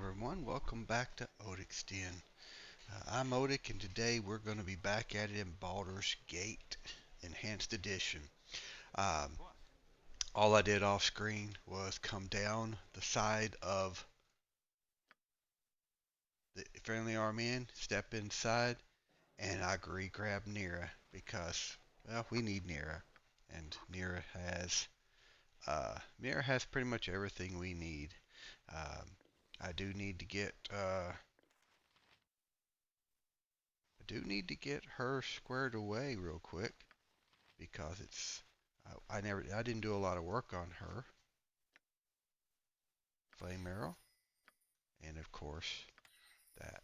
everyone, welcome back to Odic's Den. I'm Odic and today we're going to be back at it in Baldur's Gate Enhanced Edition. Um, all I did off screen was come down the side of the friendly army in, step inside, and I grab Nira because, well, we need Nira. And Nira has pretty much everything we need. Um, I do need to get her squared away real quick because I didn't do a lot of work on her. Flame arrow, and of course that.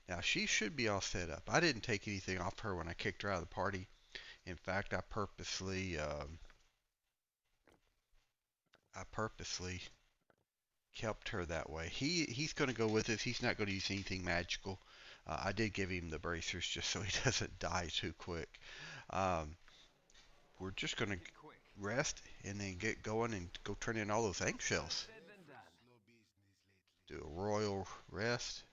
Now she should be all set up. I didn't take anything off her when I kicked her out of the party. In fact, I purposely kept her that way. He's going to go with us. He's not going to use anything magical. I did give him the bracers just so he doesn't die too quick. Um, we're just going to rest and then get going and go turn in all those eggshells. Do a royal rest.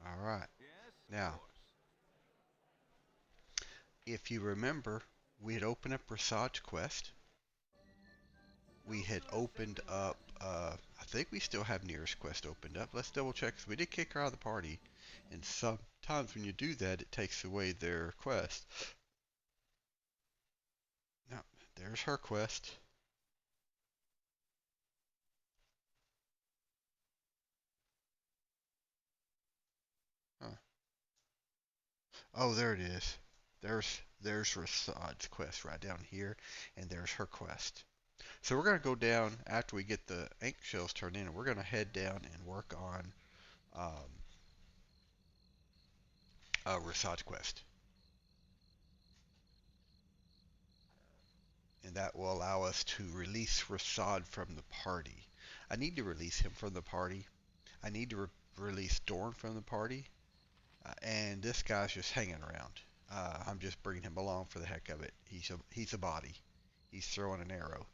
All right. Now, if you remember, we had opened up Rasaads quest. We had opened up, I think we still have Nearest quest opened up. Let's double check, 'cause we did kick her out of the party. And sometimes when you do that, it takes away their quest. Now, there's her quest. Huh. Oh, there it is. There's Rasaads quest right down here, and there's her quest. So we're going to go down after we get the ink shells turned in, and we're going to head down and work on um, Rasaads quest. And that will allow us to release Rasaad from the party. I need to release him from the party. I need to release Dorn from the party. And this guy's just hanging around. I'm just bringing him along for the heck of it. He's a body. He's throwing an arrow.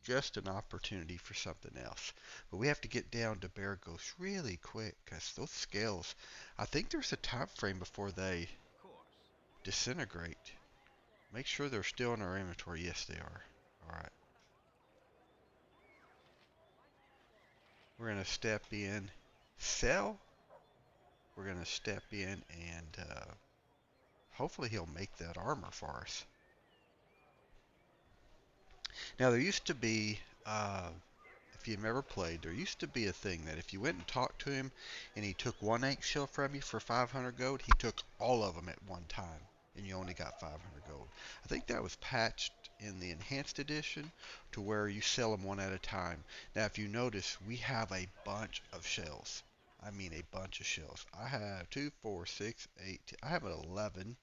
Just an opportunity for something else. But we have to get down to Baragos really quick because those scales, I think there's a time frame before they disintegrate. Make sure they're still in our inventory. Yes, they are. Alright. We're going to step in, sell. We're going to step in and hopefully he'll make that armor for us. Now there used to be, if you've ever played, there used to be a thing that if you went and talked to him and he took one eggshell from you for 500 gold, he took all of them at one time and you only got 500 gold. I think that was patched in the enhanced edition to where you sell them one at a time. Now if you notice, we have a bunch of shells. I mean a bunch of shells. I have 2, 4, 6, 8, 10. I have an 11.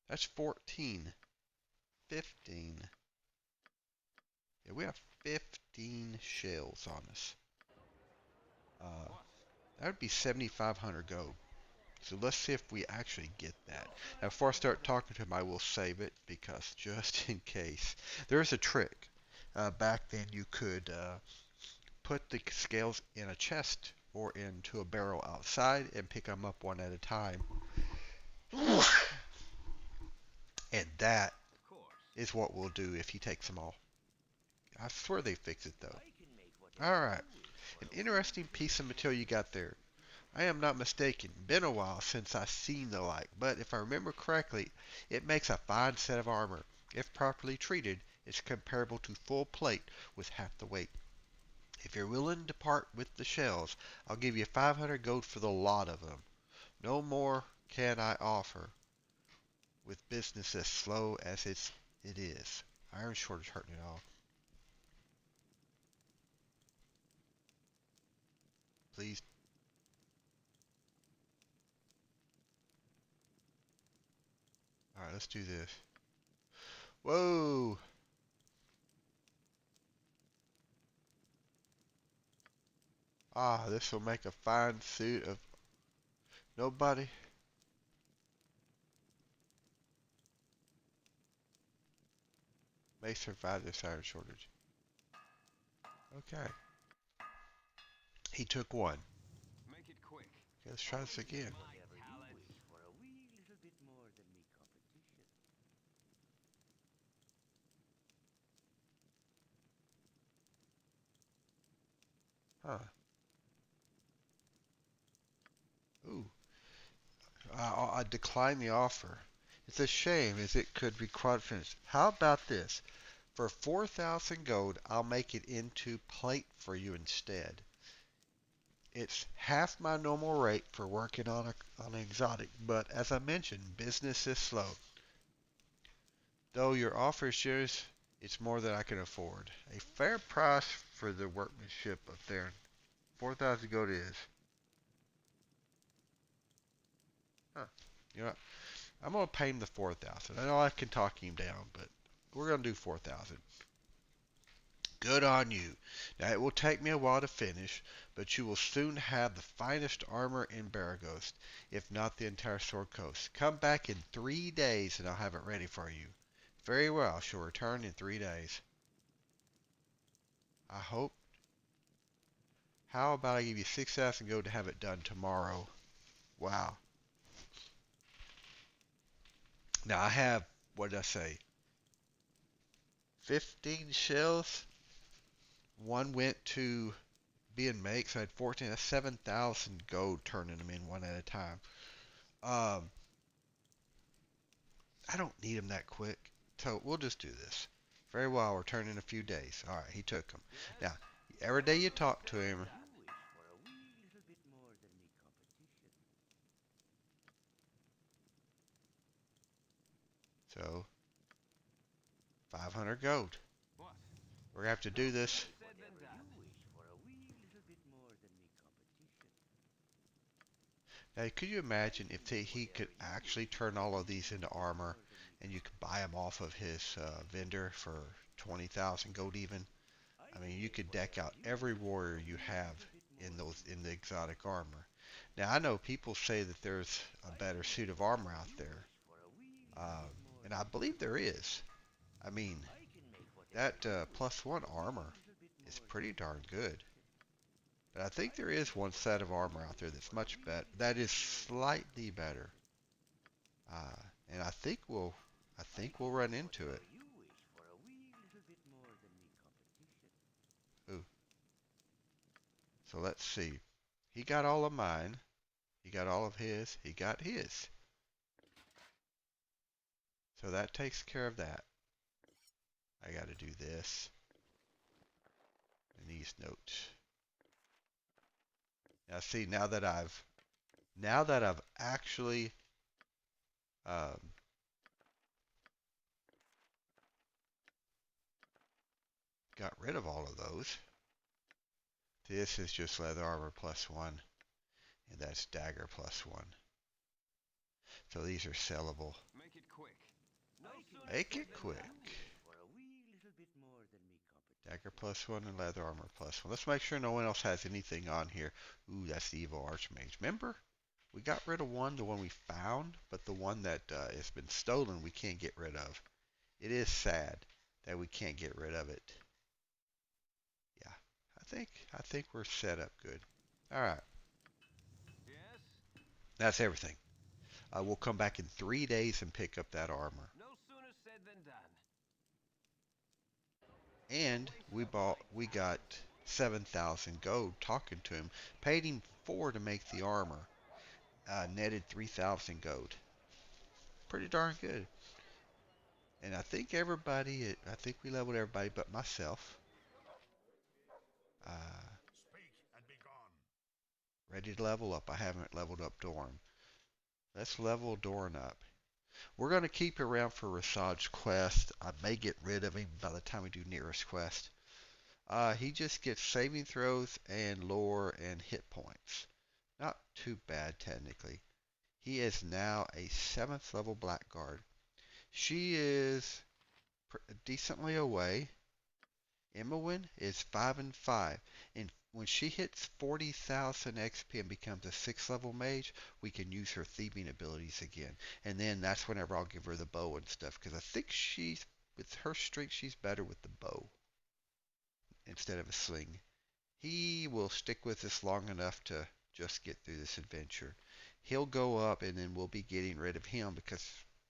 That's 14. 15. Yeah, we have 15 shells on us. Uh, that would be 7,500 gold. So let's see if we actually get that. Now, before I start talking to him, I will save it because just in case. There's a trick. Back then, you could put the scales in a chest or into a barrel outside and pick them up one at a time. And that is what we'll do if he takes them all. I swear they fix it though. Alright, an interesting piece of material you got there. I am not mistaken. Been a while since I seen the like, but if I remember correctly, it makes a fine set of armor. If properly treated, it's comparable to full plate with half the weight. If you're willing to part with the shells, I'll give you 500 gold for the lot of them. No more can I offer, with business as slow as it is. Iron shortage hurting it all. Please. Alright, let's do this. Whoa! Ah, this will make a fine suit of nobody. May survive this iron shortage. Okay. He took one. Make it quick. Okay, let's try this again. Huh. Ooh. I decline the offer. It's a shame as it could be quite finished. How about this? For 4,000 gold, I'll make it into plate for you instead. It's half my normal rate for working on an exotic, but as I mentioned, business is slow. Though your offer is yours, it's more than I can afford. A fair price for the workmanship up there. 4,000 gold is. Huh. You know what? I'm gonna pay him the 4,000. I know I can talk him down, but we're gonna do 4,000. Good on you. Now it will take me a while to finish, but you will soon have the finest armor in Baragos, if not the entire Sword Coast. Come back in 3 days and I'll have it ready for you. Very well, I shall return in 3 days. I hope. How about I give you 6,000 gold to have it done tomorrow? Wow. Now I have, what did I say? 15 shells. One went to being make, so I had 14. That's 7,000 gold turning them in one at a time. Um, I don't need them that quick, so we'll just do this. Very well, I'll return in a few days. All right, he took them. Now, every day you talk to him, so 500 gold. We're gonna have to do this. Now, could you imagine if he could actually turn all of these into armor, and you could buy them off of his vendor for 20,000 gold even? I mean, you could deck out every warrior you have in the exotic armor. Now, I know people say that there's a better suit of armor out there, um, and I believe there is. I mean, that +1 armor is pretty darn good. But I think there is one set of armor out there that's much better. That is slightly better. Uh, and I think we'll run into it. Ooh. So let's see. He got all of mine. He got all of his. He got his. So that takes care of that. I got to do this and these notes. Now see, now that I've actually um, got rid of all of those, this is just leather armor +1, and that's dagger +1. So these are sellable. Make it quick. Make it quick. Dagger +1 and leather armor +1. Let's make sure no one else has anything on here. Ooh, that's the evil archmage. Remember? We got rid of one, the one we found, but the one that has been stolen we can't get rid of. It is sad that we can't get rid of it. Yeah, I think we're set up good. All right, that's everything. We'll come back in 3 days and pick up that armor. No sooner said than done. And we got 7,000 gold talking to him. Paid him 4 to make the armor. Netted 3,000 gold. Pretty darn good. And I think we leveled everybody but myself. Uh, Ready to level up. I haven't leveled up Dorn. Let's level Dorn up. We're going to keep him around for Rasaads quest. I may get rid of him by the time we do nearest quest. He just gets saving throws and lore and hit points. Not too bad technically. He is now a 7th level Blackguard. She is decently away. Imowen is 5 and 5. And when she hits 40,000 XP and becomes a 6th level mage, we can use her thieving abilities again. And then that's whenever I'll give her the bow and stuff. Because I think with her strength, she's better with the bow. instead of a sling. He will stick with us long enough to just get through this adventure. He'll go up and then we'll be getting rid of him because,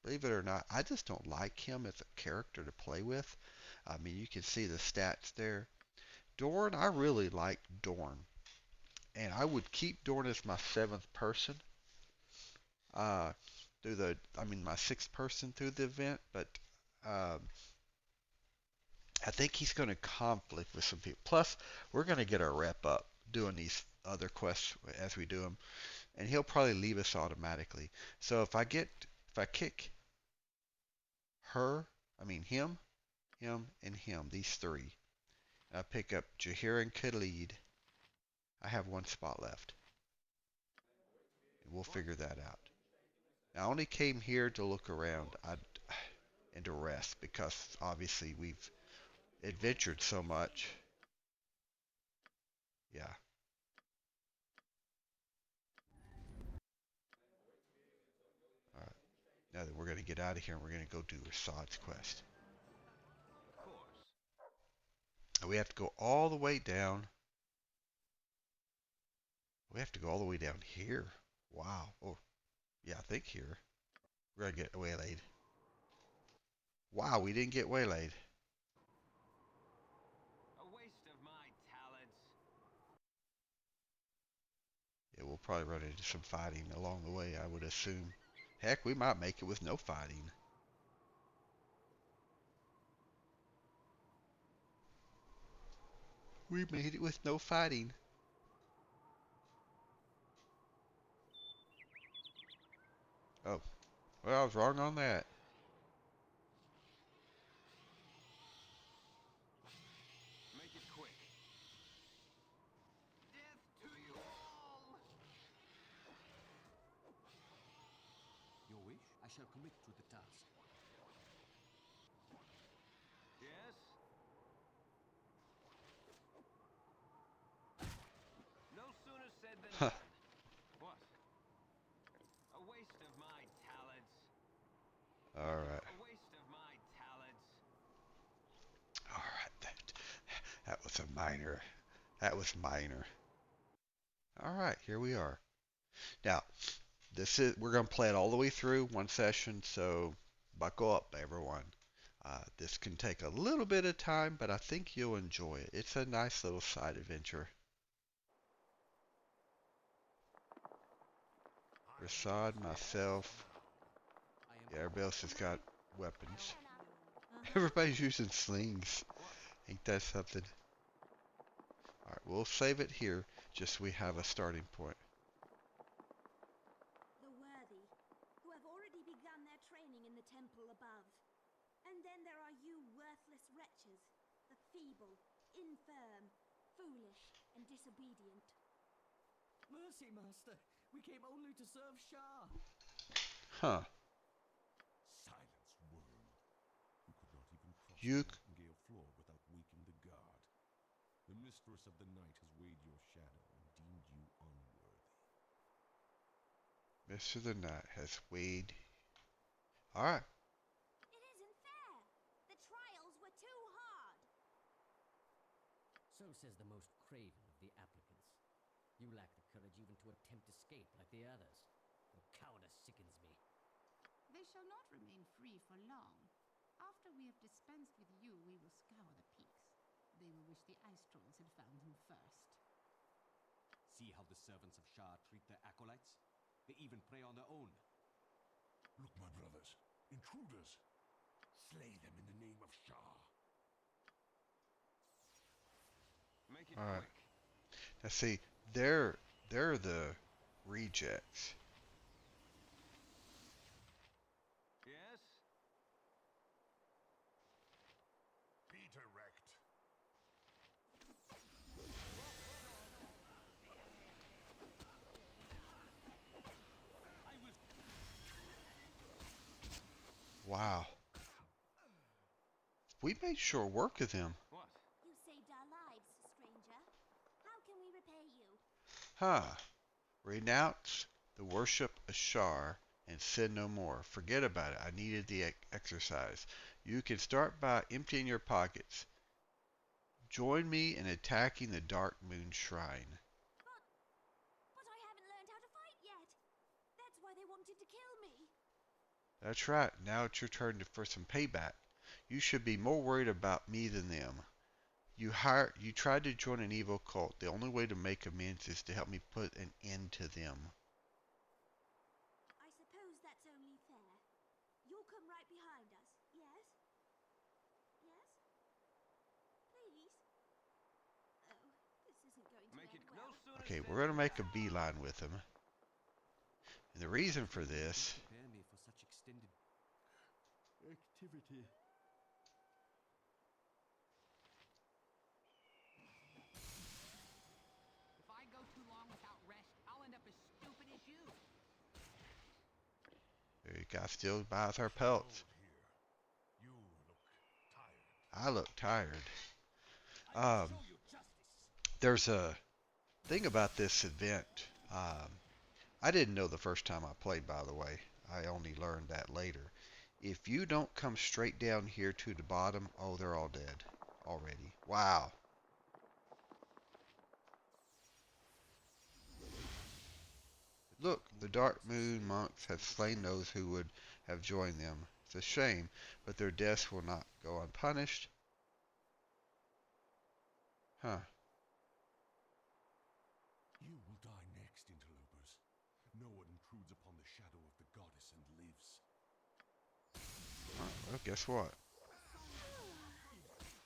believe it or not, I just don't like him as a character to play with. I mean, you can see the stats there. Dorn, I really like Dorn. And I would keep Dorn as my seventh person. Uh, my sixth person through the event, but um, I think he's going to conflict with some people. Plus, we're going to get our rep up doing these other quests as we do them, and he'll probably leave us automatically. So if I kick her, him, and him, these three, and I pick up Jahir and Khalid, I have one spot left, and we'll figure that out. I only came here to look around and to rest because obviously we've adventured so much. Yeah. All right. Now that we're going to get out of here and we're going to go do Rasaads quest. And we have to go all the way down. We have to go all the way down here. Wow. Oh, yeah, I think here. We're going to get waylaid. Wow, we didn't get waylaid. A waste of my talents. Yeah, we'll probably run into some fighting along the way, I would assume. Heck, we might make it with no fighting. We made it with no fighting. Oh, well, I was wrong on that. Make it quick. Death to you all! Your wish? I shall commit to the task. Yes? No sooner said than Huh. done. What? A waste of my talents. Alright. A waste of my talents. Alright, that was a minor. That was minor. Alright, here we are. Now, we're gonna play it all the way through one session, so buckle up everyone. This can take a little bit of time, but I think you'll enjoy it. It's a nice little side adventure. Rasaad, myself, yeah, everybody else has got weapons. Everybody's using slings. What? Ain't that something? Alright, we'll save it here, just so we have a starting point. The worthy, who have already begun their training in the temple above. And then there are you worthless wretches, the feeble, infirm, foolish, and disobedient. Mercy, Master! We came only to serve Shah! Huh. Silence, worm. You could not even cross You the nightingale floor without waking the guard. The mistress of the night has weighed your shadow and deemed you unworthy. Mr. the Knight has weighed. Alright. It isn't fair! The trials were too hard! So says the most craven of the applicants. You lack the courage even to attempt escape like the others. Your cowardice sickens me. They shall not remain free for long. After we have dispensed with you, we will scour the peaks. They will wish the ice trolls had found him first. See how the servants of Shah treat their acolytes? They even prey on their own. Look, my brothers. Intruders. Slay them in the name of Shah. Make it Alright. quick. Now see, they're the rejects. Yes? Be direct. Wow. We made short work of them. What? You saved our lives, stranger. How can we repay you? Huh. Renounce the worship of Shar and sin no more. Forget about it. I needed the exercise. You can start by emptying your pockets. Join me in attacking the Dark Moon Shrine. But I haven't learned how to fight yet. That's why they wanted to kill me. That's right. Now it's your turn for some payback. You should be more worried about me than them. You tried to join an evil cult. The only way to make amends is to help me put an end to them. I suppose that's only fair. You'll come right behind us, yes? Yes? Please? Oh, this isn't going to Make it end no well. sooner Okay, said we're going to than make a done. beeline with them. And the reason for this, Prepare me for such extended activity. If I go too long without rest, I'll end up as stupid as you. the guy still buys our pelts. Here. You look tired. I look tired. I will show you justice. There's a thing about this event. I didn't know the first time I played, by the way. I only learned that later. If you don't come straight down here to the bottom, oh, they're all dead already. Wow. Look, the Dark Moon monks have slain those who would have joined them. It's a shame, but their deaths will not go unpunished. Huh. You will die next, interlopers. No one intrudes upon the shadow of the goddess and lives. Well, guess what?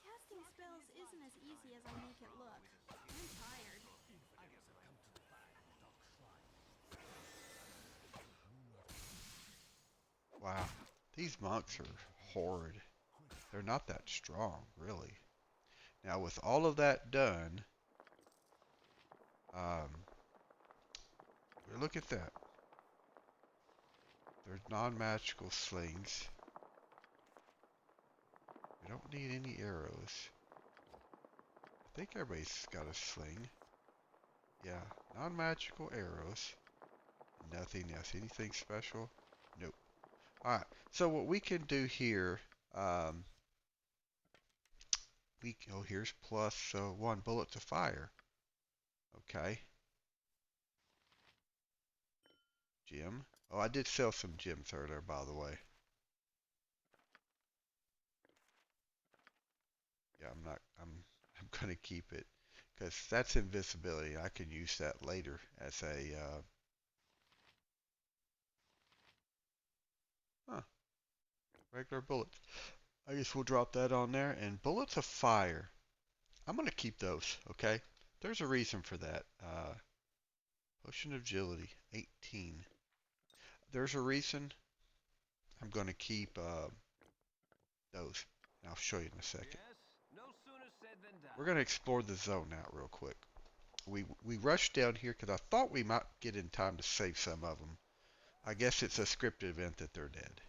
Casting spells isn't as easy as I make it look. I'm tired. Wow. These monks are horrid. They're not that strong, really. Now, with all of that done, look at that. There's non-magical slings. We don't need any arrows. I think everybody's got a sling. Yeah, non-magical arrows. Nothing else. Anything special? Nope. Alright, so what we can do here, here's plus 1 bullet to fire. Okay. Gem. Oh, I did sell some gems earlier, by the way. Yeah, I'm gonna keep it because that's invisibility. I can use that later as a regular bullets. I guess we'll drop that on there. And bullets of fire. I'm gonna keep those. Okay. There's a reason for that. Potion of agility, 18. There's a reason. I'm gonna keep those. And I'll show you in a second. Yes, no sooner said than done. We're gonna explore the zone out real quick. We rushed down here because I thought we might get in time to save some of them. I guess it's a scripted event that they're dead.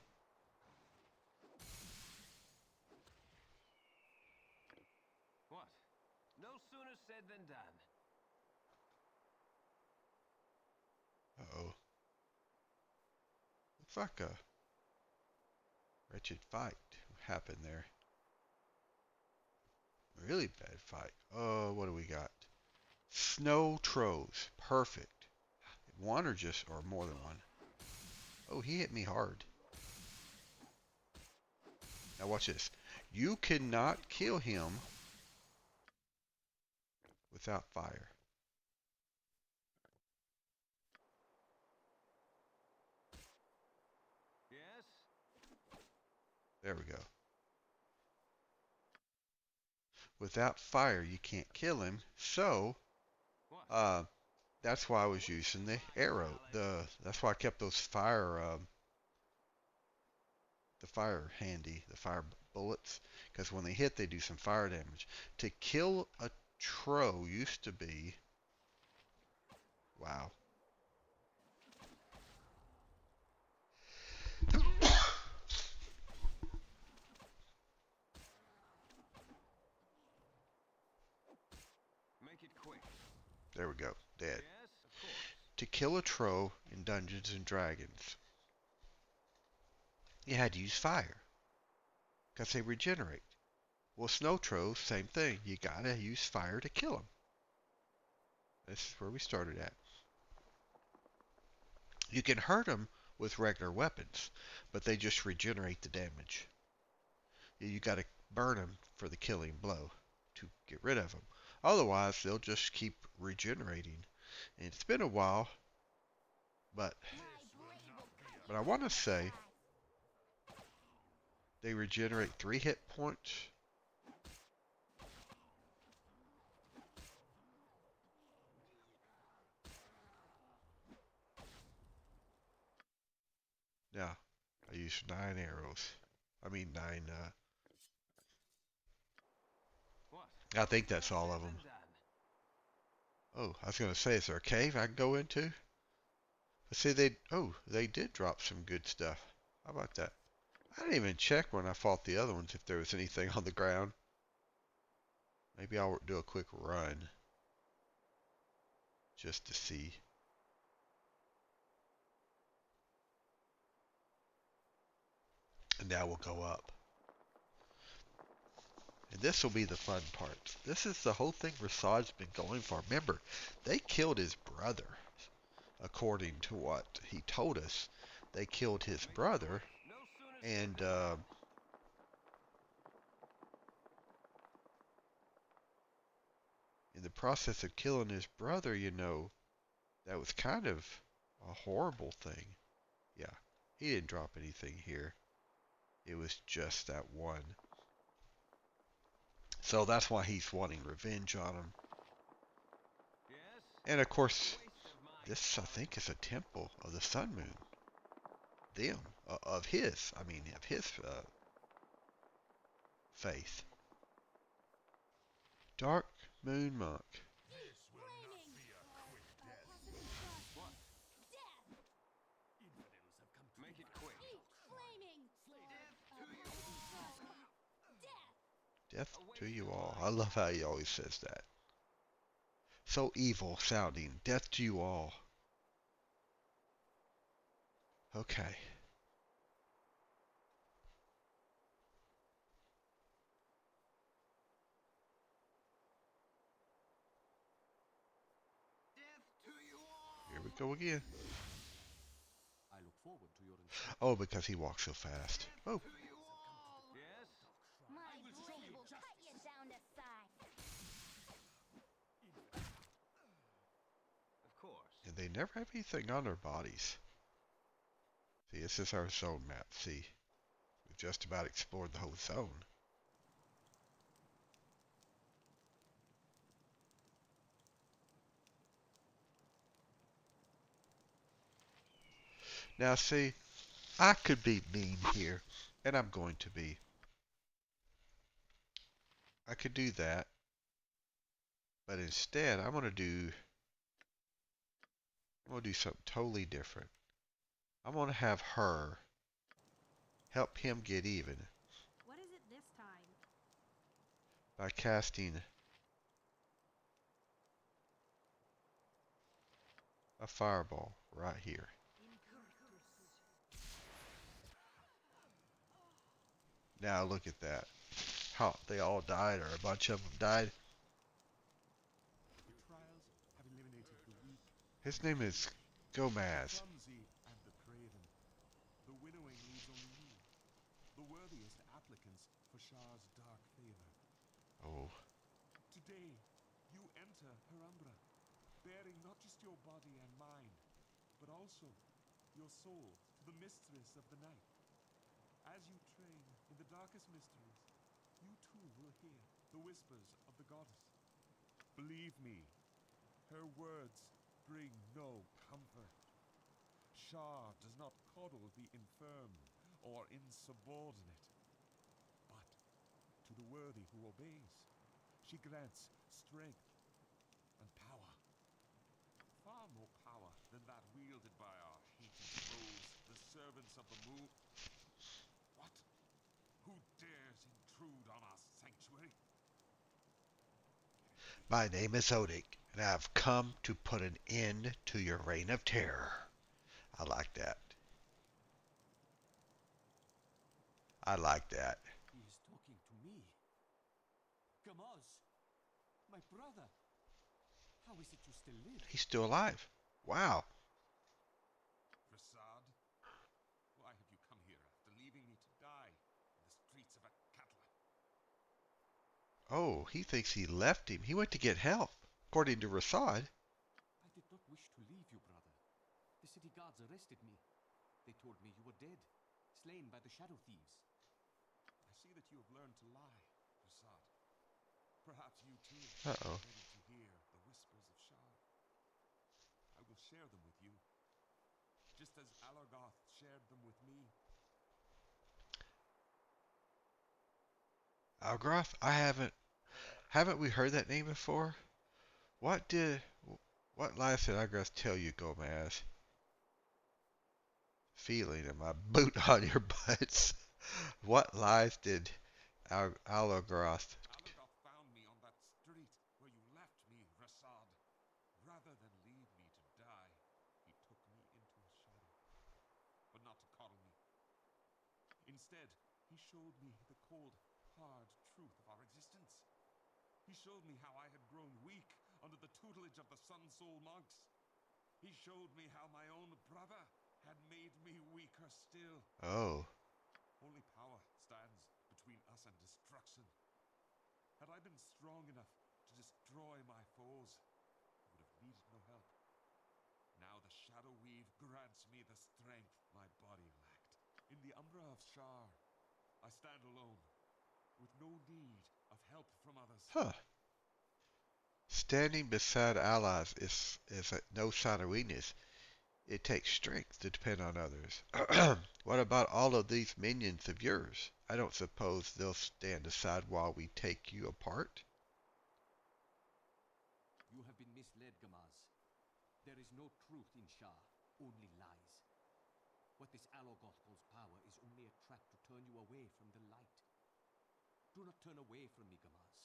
What? No sooner said than done. Uh-oh. Looks like a wretched fight happened there. Really bad fight. Oh, what do we got? Snow Troves. Perfect. One or more than one. Oh, he hit me hard. Now watch this. You cannot kill him without fire. Yes? There we go. Without fire, you can't kill him. So, What? that's why I was using the arrow. That's why I kept those the fire handy, the fire bullets, because when they hit, they do some fire damage. To kill a Tro used to be, wow. Make it quick. There we go, dead. Yes, of course. To kill a Tro in Dungeons and Dragons, you had to use fire, because they regenerate. Well, snow trolls, same thing. You gotta use fire to kill them. This is where we started at. You can hurt them with regular weapons, but they just regenerate the damage. You gotta burn them for the killing blow to get rid of them. Otherwise, they'll just keep regenerating. And it's been a while, but I want to say they regenerate 3 hit points. Yeah, I used 9 arrows. I mean 9. What? I think that's all of Said them. and done. Oh, I was gonna say, is there a cave I can go into? But see, they did drop some good stuff. How about that? I didn't even check when I fought the other ones if there was anything on the ground. Maybe I'll do a quick run just to see. And now we'll go up. And this will be the fun part. This is the whole thing Rasaads been going for. Remember, they killed his brother. According to what he told us, they killed his brother, No sooner said and than done. in the process of killing his brother, that was kind of a horrible thing. Yeah, he didn't drop anything here. It was just that one. So that's why he's wanting revenge on him. Yes? And of course, Waste of my this I talent. think is a temple of the Sun Moon. Them, of his, faith. Dark Moon Monk. This will not be a quick death. What? Death! Infidels have come too Make it far. quick. Eat flaming! Death! Death to you all. I love how he always says that. So evil sounding. Death to you all. Okay. Death to you all! Here we go again. I look forward to your Oh, because he walks so fast. Oh, To you all! Yes? My blade will cut you down to size! Of course. and they never have anything on their bodies. See, this is our zone map. See, we've just about explored the whole zone. Now, see, I could be mean here, and I'm going to be. I could do that, but instead, I'm gonna do something totally different. I'm gonna have her help him get even What is it this time? by casting a fireball right here. Now look at that. How they all died, or a bunch of them died. The trials have eliminated the weak, His name is the Gomaz. clumsy, and the craven. The winnowing leaves only you, the worthiest applicants for Shah's dark favor. Oh, Today, you enter Perumbra, bearing not just your body and mind, but also your soul to the mistress of the night. As you train in the darkest mysteries, you too will hear the whispers of the goddess. Believe me, her words bring no comfort. Shah does not coddle the infirm or insubordinate, but to the worthy who obeys, she grants strength and power. Far more power than that wielded by our hated foes, the servants of the moon. What? Who dares intrude on our sanctuary? my name is Odic, and I've come to put an end to your reign of terror. I like that. I like that. He is talking to me. How is it you still live? He's still alive. Wow. Rasaad? Why have you come here after leaving me to die in the streets of Akatla? Oh, he thinks he left him. He went to get help, according to Rasad. I did not wish to leave you, brother. The city guards arrested me. They told me you were dead, slain by the shadow thieves. I see that you have learned to lie, Rasaad. Perhaps you too Uh-oh. are ready to hear the whispers of Shar. I will share them with you, just as Alargoth shared them with me. Algroth? Haven't we heard that name before? What did, what lies did Algroth tell you, Gomez? Feeling in my boot on your butts. What lies did Algroth? Alargoth found me on that street where you left me, Rasaad. Rather than leave me to die, he took me into his shadow, but not to coddle me. Instead, he showed me the cold, hard truth of our existence. He showed me how I had grown weak under the tutelage of the Sun Soul monks. He showed me how my own brother had made me weaker still. Oh, Only power stands between us and destruction. Had I been strong enough to destroy my foes, I would have needed no help. Now the Shadow Weave grants me the strength my body lacked. In the Umbra of Shar, I stand alone, with no need of help from others. huh. Standing beside allies is no sign of weakness. It takes strength to depend on others. What about all of these minions of yours? I don't suppose they'll stand aside while we take you apart? You have been misled, Gamaz. There is no truth in Shah, only lies. What this Alogoth calls power is only a trap to turn you away from the light. Do not turn away from me, Gamaz.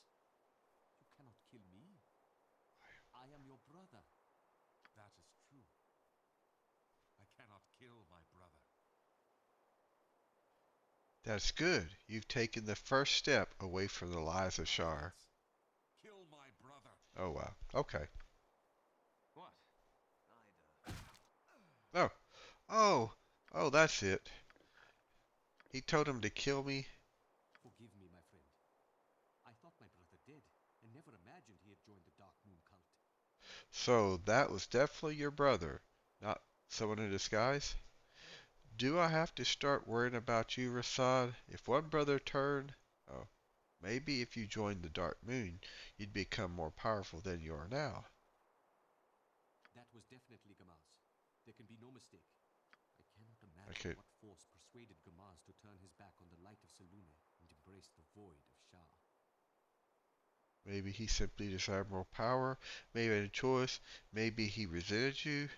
You cannot kill me. I am your brother. That is true. I cannot kill my brother. That's good. You've taken the first step away from the lies of Shar. Yes. Kill my brother. Oh wow. Okay. What? I'd, Oh. Oh. Oh, that's it. He told him to kill me. Forgive me, my friend. I thought my brother dead, and never imagined he had joined the Dark Moon cult. So that was definitely your brother, not someone in disguise? Do I have to start worrying about you, Rasad? If one brother turned, oh, maybe if you joined the Dark Moon, you'd become more powerful than you are now. That was definitely Gamaz. There can be no mistake. I cannot imagine Okay. what force persuaded Gamaz to turn his back on the light of Selûne and embrace the void of Shah. Maybe he simply desired more power. Maybe he had a choice. Maybe he resented you.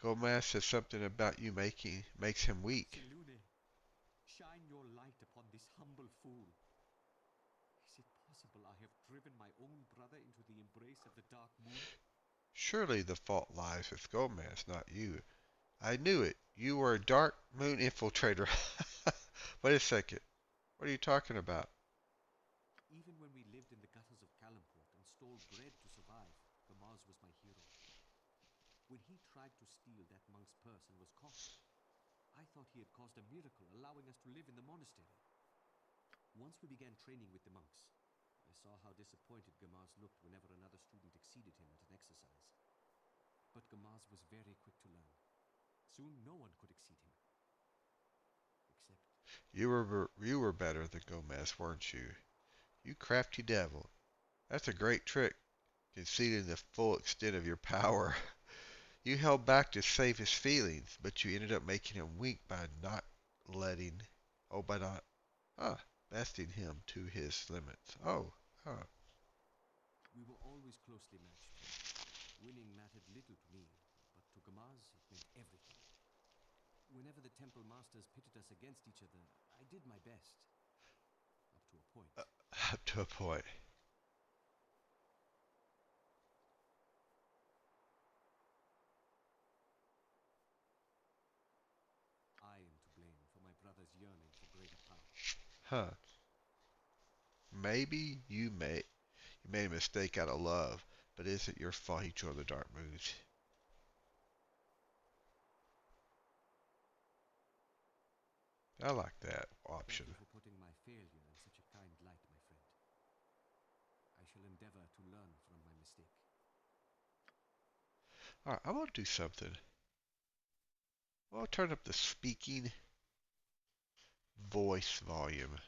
Gomez says something about you makes him weak. Selûne, shine your light upon this humble fool. Is it possible I have driven my own brother into the embrace of the Dark Moon? Surely the fault lies with Gomez, not you. I knew it. You were a Dark Moon infiltrator. Wait a second. What are you talking about? Even when we lived in the gutters of Kalamport and stole bread to survive, Gamaz was my hero. When he tried to steal that monk's purse and was caught, I thought he had caused a miracle, allowing us to live in the monastery. Once we began training with the monks, I saw how disappointed Gamaz looked whenever another student exceeded him at an exercise. But Gamaz was very quick to learn. Soon no one could exceed him. Except You were better than Gomez, weren't you? You crafty devil. That's a great trick, conceding the full extent of your power. You held back to save his feelings, but you ended up making him weak by letting, by not, besting him to his limits. we were always closely matched. Winning mattered little to me, but to Gamaz it meant everything. Whenever the temple masters pitted us against each other, I did my best. Up to a point. Up to a point. I am to blame for my brother's yearning for greater power. Huh. Maybe you made a mistake out of love. but is it your fault he joined the dark moves? I like that option. Thank you for putting my failure in such a kind light, my friend. I shall endeavor to learn from my mistake. Alright, I want to do something. I'll turn up the speaking voice volume.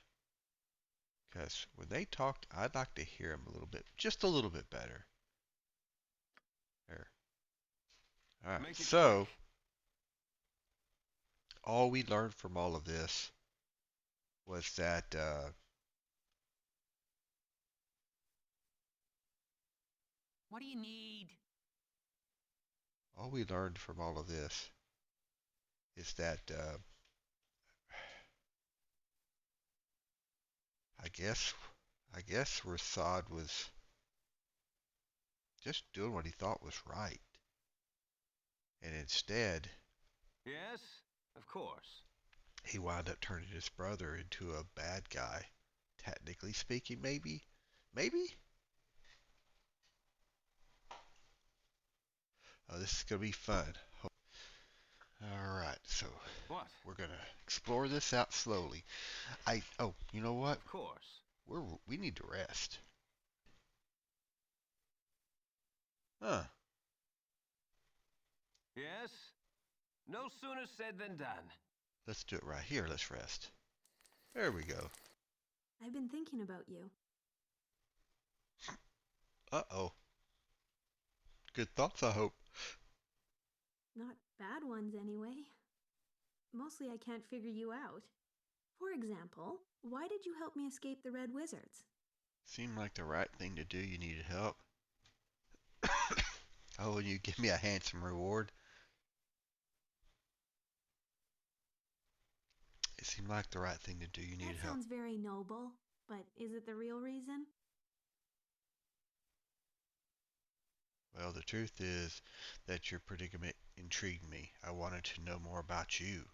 Because when they talk, I'd like to hear them a little bit, just a little bit better. There. Alright, Make it so quick. all we learned from all of this was that What do you need? all we learned from all of this is that I guess Rasad was just doing what he thought was right, and instead Yes, of course. he wound up turning his brother into a bad guy. Technically speaking, maybe. Oh, this is gonna be fun. All right, so What? we're gonna explore this out slowly. You know what? Of course. We need to rest. Huh? Yes? No sooner said than done. Let's do it right here. Let's rest. There we go. I've been thinking about you. Uh-oh. Good thoughts, I hope. Not bad ones, anyway. Mostly I can't figure you out. For example, why did you help me escape the Red Wizards? Seemed like the right thing to do. You needed help. Oh, and you give me a handsome reward. It seemed like the right thing to do. You needed That help. sounds very noble, but is it the real reason? Well, the truth is that your predicament intrigued me. I wanted to know more about you.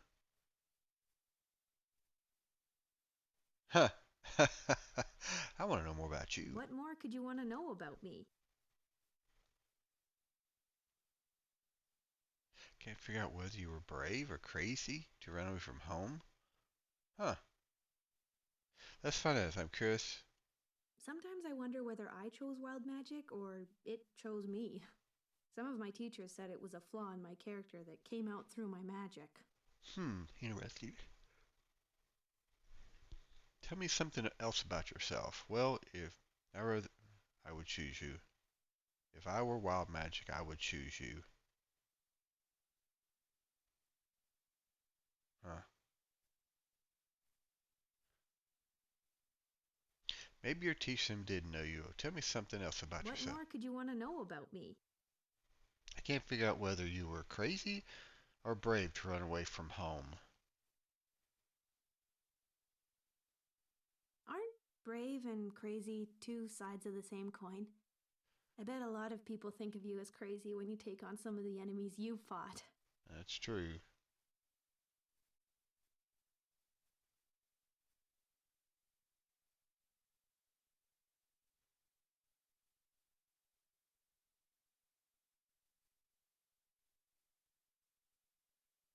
Huh. I want to know more about you. What more could you want to know about me? Can't figure out whether you were brave or crazy to run away from home. Huh. Let's find out. I'm curious. Sometimes I wonder whether I chose wild magic or it chose me. Some of my teachers said it was a flaw in my character that came out through my magic. Interesting. Tell me something else about yourself. Well, if I were, I would choose you. If I were wild magic, I would choose you. Huh. Maybe your teacher didn't know you. Tell me something else about What yourself. more could you want to know about me? I can't figure out whether you were crazy or brave to run away from home. Aren't brave and crazy two sides of the same coin? I bet a lot of people think of you as crazy when you take on some of the enemies you've fought. That's true.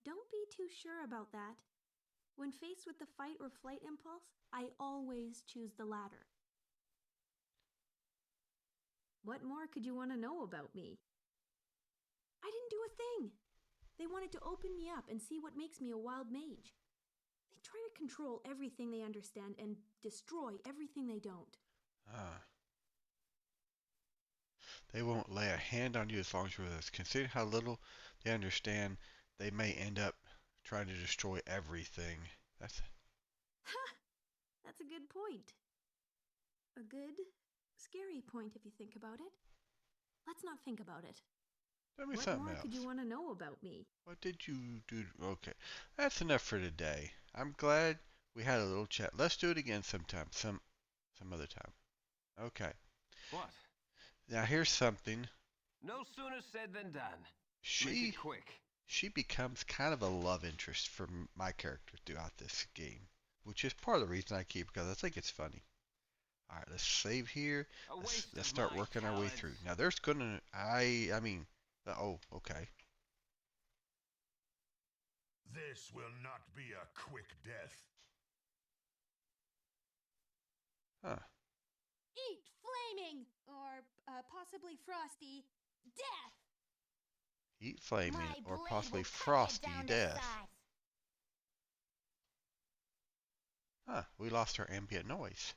Don't be too sure about that. When faced with the fight or flight impulse, I always choose the latter. What more could you want to know about me? I didn't do a thing. They wanted to open me up and see what makes me a wild mage. They try to control everything they understand and destroy everything they don't. Ah. They won't lay a hand on you as long as you're with us. Considering how little they understand, they may end up trying to destroy everything. That's Ha! That's a good point. A good, scary point if you think about it. Let's not think about it. Tell me What something more else. could you want to know about me? What did you do? Okay, that's enough for today. I'm glad we had a little chat. Let's do it again sometime, some other time. Okay. What? Now here's something. No sooner said than done. Make She it quick. she becomes kind of a love interest for my character throughout this game, which is part of the reason I keep because I think it's funny. All right, let's save here. A Let's waste let's of start my working our way through. talents. Now there's gonna I mean oh okay. This will not be a quick death. Huh. Eat flaming, or possibly frosty, death! Eat flaming My or blade possibly will cut you frosty down to death. size. Huh, we lost our ambient noise.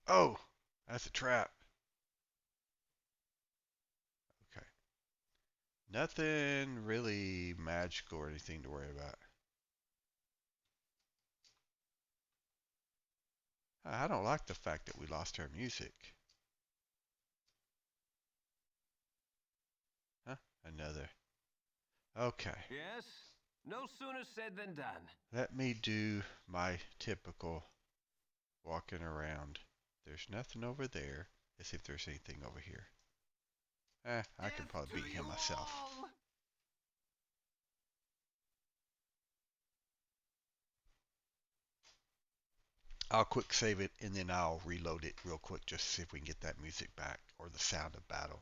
Oh, that's a trap. Okay. Nothing really magical or anything to worry about. I don't like the fact that we lost our music. Huh? Another. Okay. Yes? No sooner said than done. Let me do my typical walking around. There's nothing over there. Let's see if there's anything over here. I can Death probably to beat you him myself. all! I'll quick save it and then I'll reload it real quick just to see if we can get that music back or the sound of battle.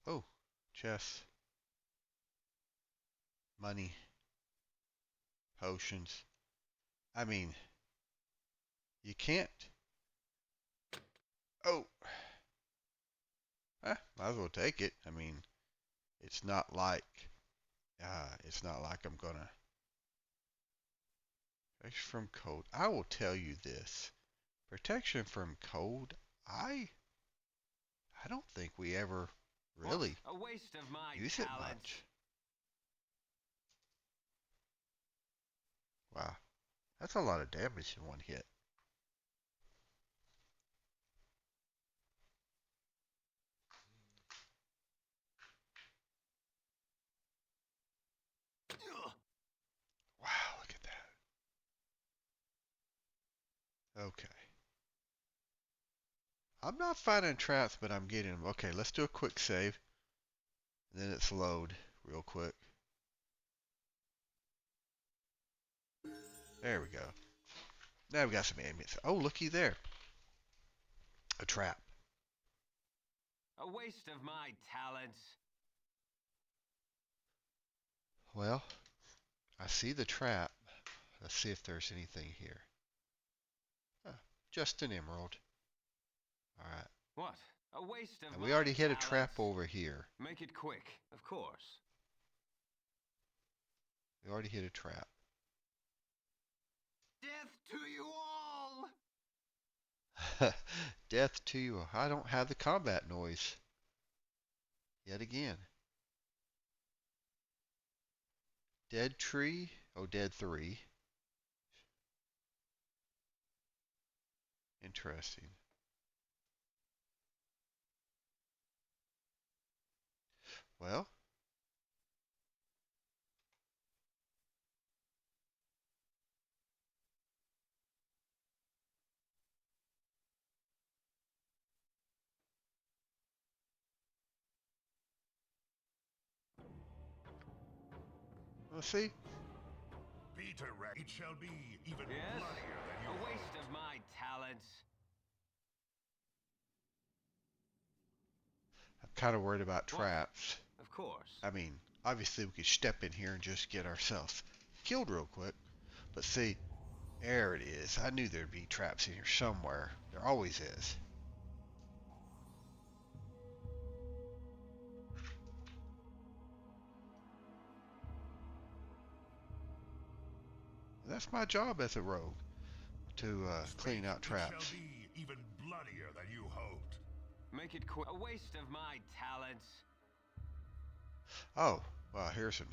Oh, chess, money, potions. I mean, you can't. Oh, might as well take it. I mean, it's not like I'm gonna. Protection from cold. I will tell you this. Protection from cold. I don't think we ever What really a waste of my use it talents. much. Wow, that's a lot of damage in one hit. Wow, look at that. Okay. I'm not finding traps, but I'm getting them. Okay, let's do a quick save. And then it's load real quick. There we go. Now we got some ambience. Oh, looky there. A trap. A waste of my talents. Well, I see the trap. Let's see if there's anything here. Huh, just an emerald. Alright. What? A waste of And my we already hit a talents. trap over here. Make it quick, of course. We already hit a trap. Death to you all! Death to you. I don't have the combat noise. Yet again. Dead tree. Oh, dead 3. Interesting. Well, let's see. Peter, it shall be even Yes? bloodier than you A waste hoped. of my talents. I'm kind of worried about What? traps. Of course. I mean, obviously we could step in here and just get ourselves killed real quick. But see, there it is. I knew there'd be traps in here somewhere. There always is. That's my job as a rogue, to clean out It shall traps. be even bloodier than you hoped. Make it quick. A waste of my talents. Oh, well, here's an...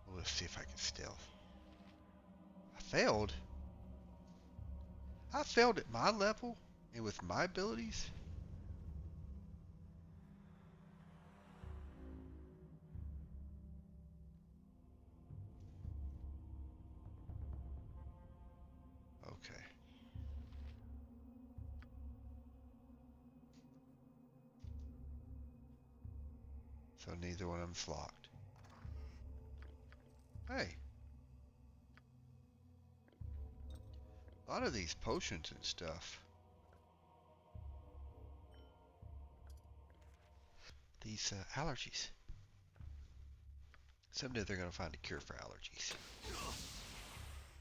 Well, let's see if I can stealth. I failed. I failed at my level and with my abilities. Okay. So neither one of them's locked. Hey. A lot of these potions and stuff. These allergies. Someday they're going to find a cure for allergies.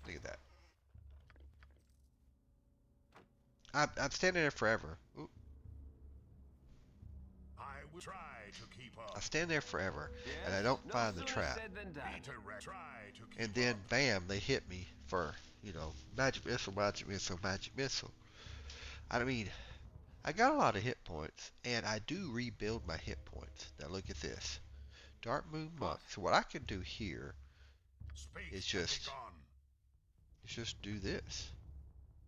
Look at that. I'm standing there forever. Ooh. I will try to keep I up. stand there forever, and I Yes? don't No find the sooner trap. said than done. Try to keep And then, up. bam, they hit me for, magic missile, magic missile, magic missile. I mean, I got a lot of hit points, and I do rebuild my hit points. Now look at this. Dark Moon Monk. So what I can do here Speak is and be just gone. do this.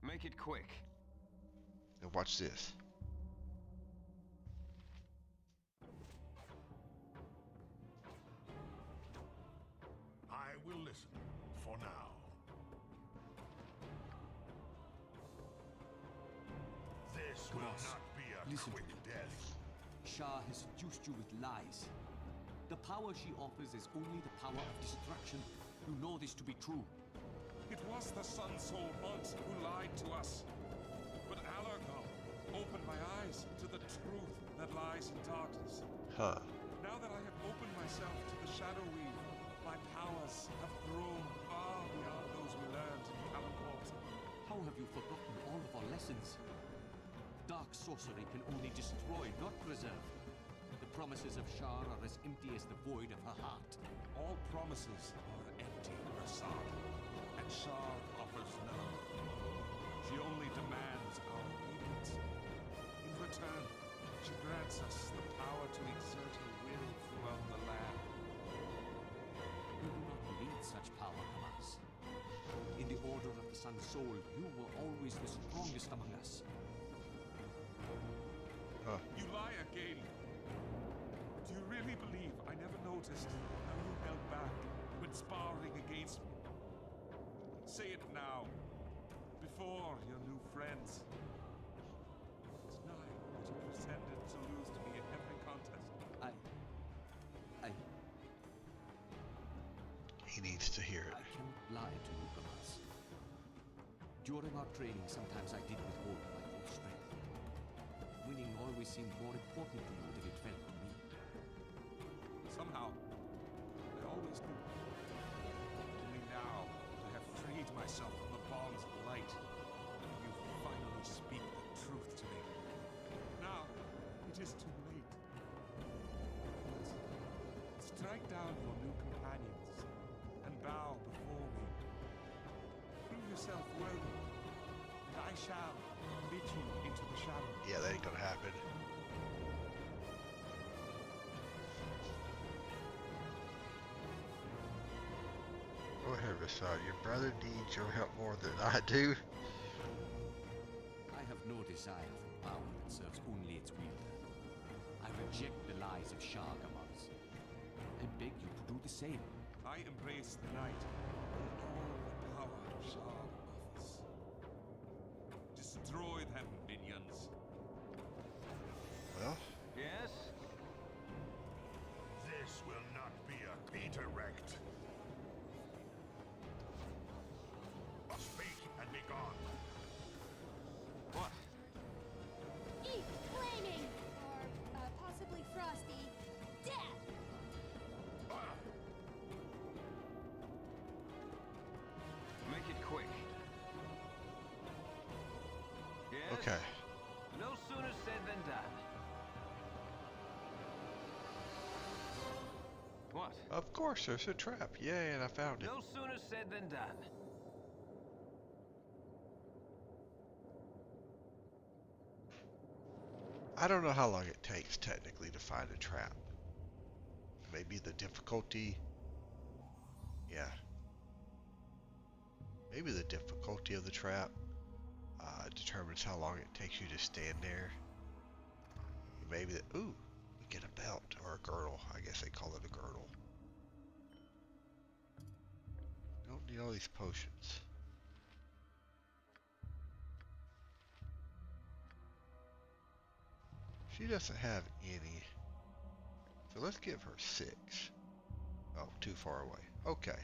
Make it quick. And watch this. I will listen for now. This will Boss, not be a listen to quick me. death. Shah has seduced you with lies. The power she offers is only the power of destruction. You know this to be true. It was the Sun Soul monks who lied to us. But Alargal opened my eyes to the truth that lies in darkness. Huh. Now that I have opened myself to the Shadow Weave, my powers have grown far beyond those we learned in Calamport. How have you forgotten all of our lessons? Dark sorcery can only destroy, not preserve. The promises of Shah are as empty as the void of her heart. All promises are empty, Rasaads, and Shah offers none. She only demands our obedience. In return, she grants us the power to exert her will throughout the land. We do not need such power from us. In the Order of the Sun Soul, you were always the strongest among us. You lie again. Do you really believe I never noticed how you held back when sparring against me? Say it now, before your new friends. Deny that you pretended to lose to me in every contest. I He needs to hear it. cannot lie to you, Gamas. During our training, sometimes I did withhold my full strength. Winning always seemed more important to you than it felt to me. Somehow, I always do. Only now that I have freed myself from the bonds of light, you finally speak the truth to me. Now, it is too late. Strike down your new companions and bow before me. Prove yourself worthy, and I shall lead you into the shadow. Yeah, that ain't gonna happen. Go ahead, Rasad. Your brother needs your help more than I do. I have no desire for power that serves only its wielder. I reject the lies of Shah, Gamas. I beg you to do the same. I embrace the night and all the power Shah offers. Destroy them, minions. Well, Yes? This will not be a redirect. Speak and be gone. What? Eat flaming! Or possibly frosty death! Make it quick. Yes? okay. No sooner said than done. What? Of course, there's a trap. Yay, and I found it. No sooner said than done. I don't know how long it takes technically to find a trap. Maybe the difficulty. Yeah. Maybe the difficulty of the trap determines how long it takes you to stand there. Maybe that. Ooh, we get a belt or a girdle. I guess they call it a girdle. Don't need all these potions. She doesn't have any. So let's give her 6. Oh, too far away. Okay.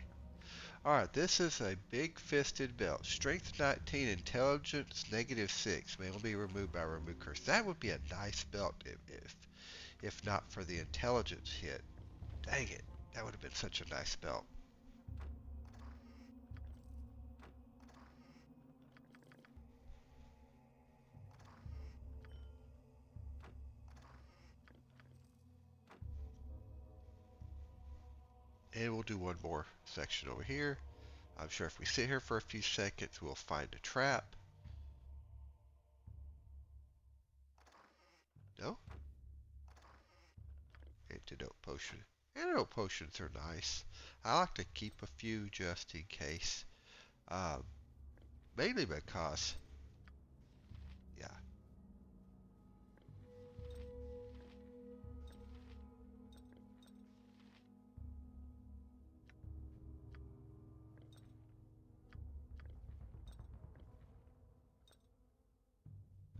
Alright, this is a big-fisted belt. Strength 19, intelligence -6. May only be removed by remove curse. That would be a nice belt if not for the intelligence hit. Dang it. That would have been such a nice belt. And we'll do one more section over here. I'm sure if we sit here for a few seconds, we'll find a trap. No? Antidote potion. Antidote potions are nice. I like to keep a few just in case. Um, Mainly because, yeah.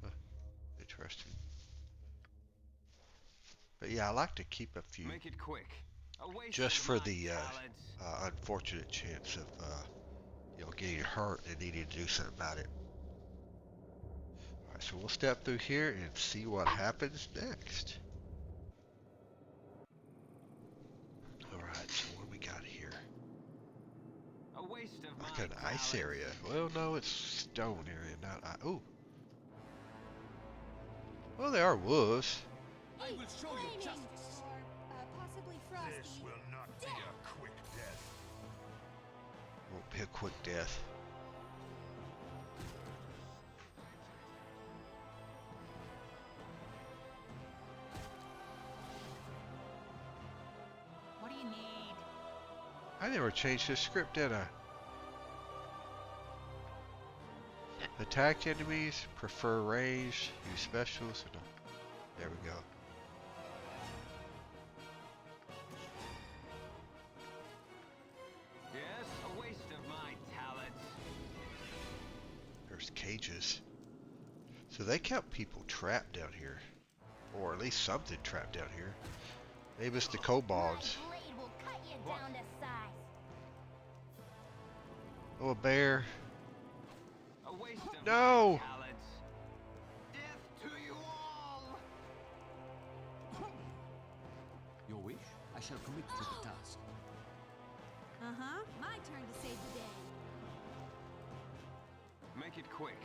Huh, interesting. But yeah, I like to keep a few Make it quick. A waste just of for my the talents. unfortunate chance of getting hurt and needing to do something about it. All right, so we'll step through here and see what happens next. All right, so what do we got here? A waste of Like my an ice talents. area. Well, no, it's stone area, not ice. Oh. Well, they are wolves. I will show you Flaming, justice. or possibly frosty. This will not be a quick death. Won't be a quick death. What do you need? I never changed this script, did I? Attack enemies, prefer range, use specials. There we go. Yes, a waste of my talents. There's cages. So they kept people trapped down here. Or at least something trapped down here. Maybe it's the kobolds. My blade will cut you down to size. Oh, a bear. A waste of No! my talents. Death to you all! Your wish? I shall commit to the task. Uh-huh. My turn to save the day. Make it quick.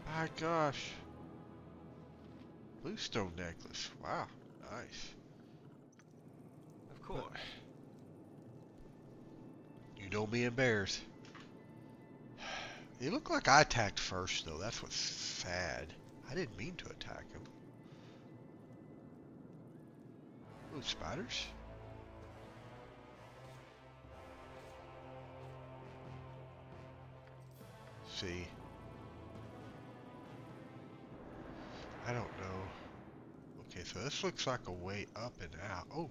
My gosh. Bluestone necklace. Wow. Nice. Of course. You know me and bears. It looked like I attacked first, though. That's what's sad. I didn't mean to attack him. Ooh, spiders? See. I don't know. Okay, so this looks like a way up and out. Oh,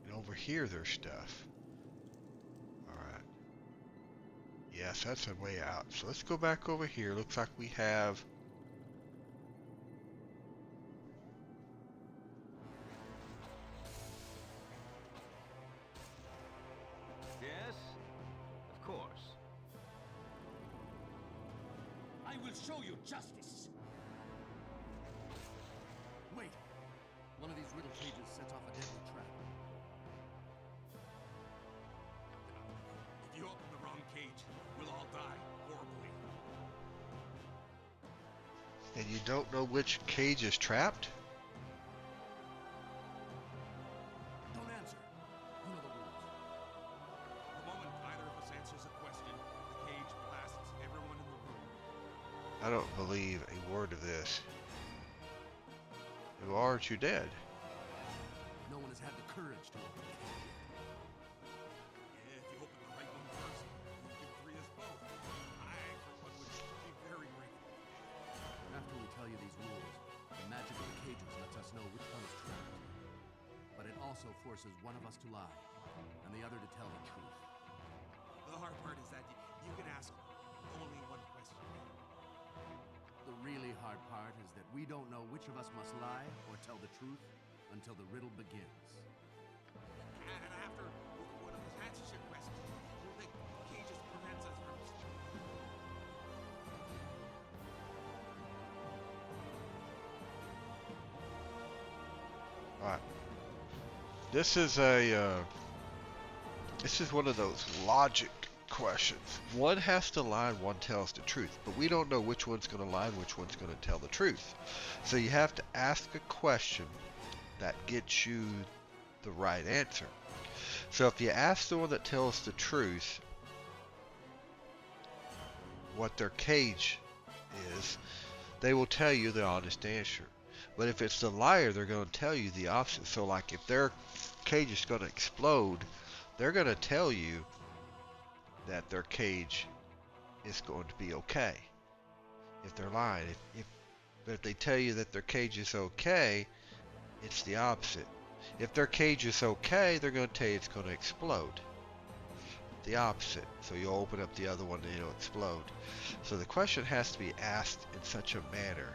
and over here there's stuff. Alright. Yes, that's a way out. So let's go back over here. Looks like we have... Yes, of course. I will show you justice. Wait! One of these riddle cages sets off a deadly trap. If you open the wrong cage, we'll all die horribly. And you don't know which cage is trapped? Don't answer. You know the rules. The moment either of us answers a question, the cage blasts everyone in the room. I don't believe a word of this. Who aren't you dead? No one has had the courage to open the cage yet. Yeah, if you open the right one first, you can free us both. I, for one, would be very grateful. After we tell you these rules, the magic of the cages lets us know which one is trapped. But it also forces one of us to lie, and the other to tell the truth. The hard part is that you can ask only one question. The really hard part is that we don't know which of us must lie or tell the truth until the riddle begins. And after one of us answers your question, the cage just prevents us from... Alright. This is one of those logic questions. One has to lie and one tells the truth, but we don't know which one's going to lie and which one's going to tell the truth. So you have to ask a question that gets you the right answer. So if you ask the one that tells the truth what their cage is, they will tell you the honest answer. But if it's the liar, they're going to tell you the opposite. So like if their cage is going to explode, they're going to tell you that their cage is going to be okay. If they're lying, but if they tell you that their cage is okay, it's the opposite. If their cage is okay, they're going to tell you it's going to explode. The opposite. So you'll open up the other one and it'll explode. So the question has to be asked in such a manner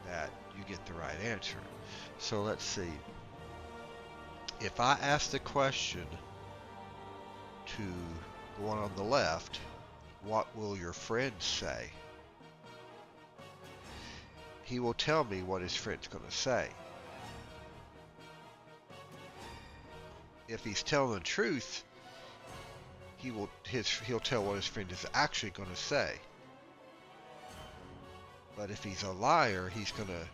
that you get the right answer. So let's see. If I ask the question to the one on the left, what will your friend say? He will tell me what his friend's going to say. If he's telling the truth, he'll tell what his friend is actually going to say. But if he's a liar, he's going to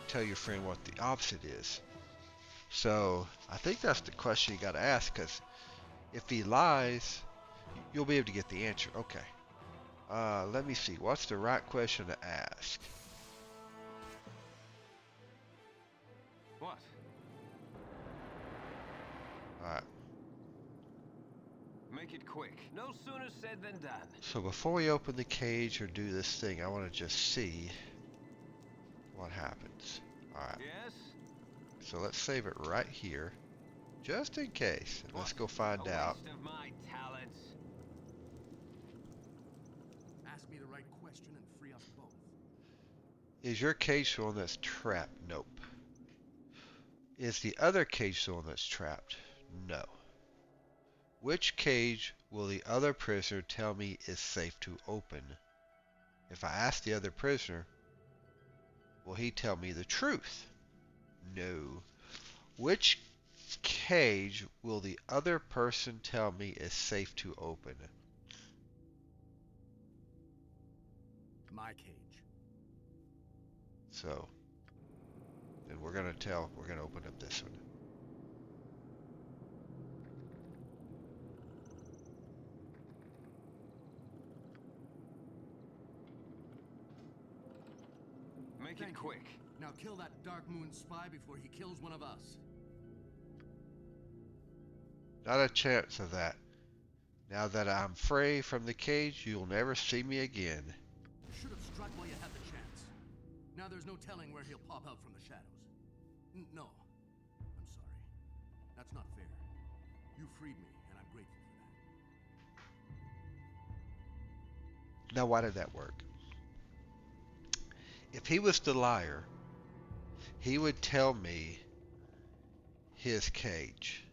tell your friend what the opposite is. So I think that's the question you got to ask, because if he lies, you'll be able to get the answer. Okay. Let me see. What's the right question to ask? What? Alright. Make it quick. No sooner said than done. So before we open the cage or do this thing, I want to just see what happens. Alright. Yes? So let's save it right here, just in case. And let's go find out. A waste of my talents. Ask me the right question and free us both. Is your cage the one that's trapped? Nope. Is the other cage the one that's trapped? No. Which cage will the other prisoner tell me is safe to open? If I ask the other prisoner, will he tell me the truth? No. Which cage will the other person tell me is safe to open? My cage. So, then we're going to open up this one. Make it quick. Now kill that Dark Moon spy before he kills one of us. Not a chance of that. Now that I'm free from the cage, you'll never see me again. You should have struck while you had the chance. Now there's no telling where he'll pop out from the shadows. No. I'm sorry. That's not fair. You freed me, and I'm grateful for that. Now why did that work? If he was the liar, he would tell me his cage.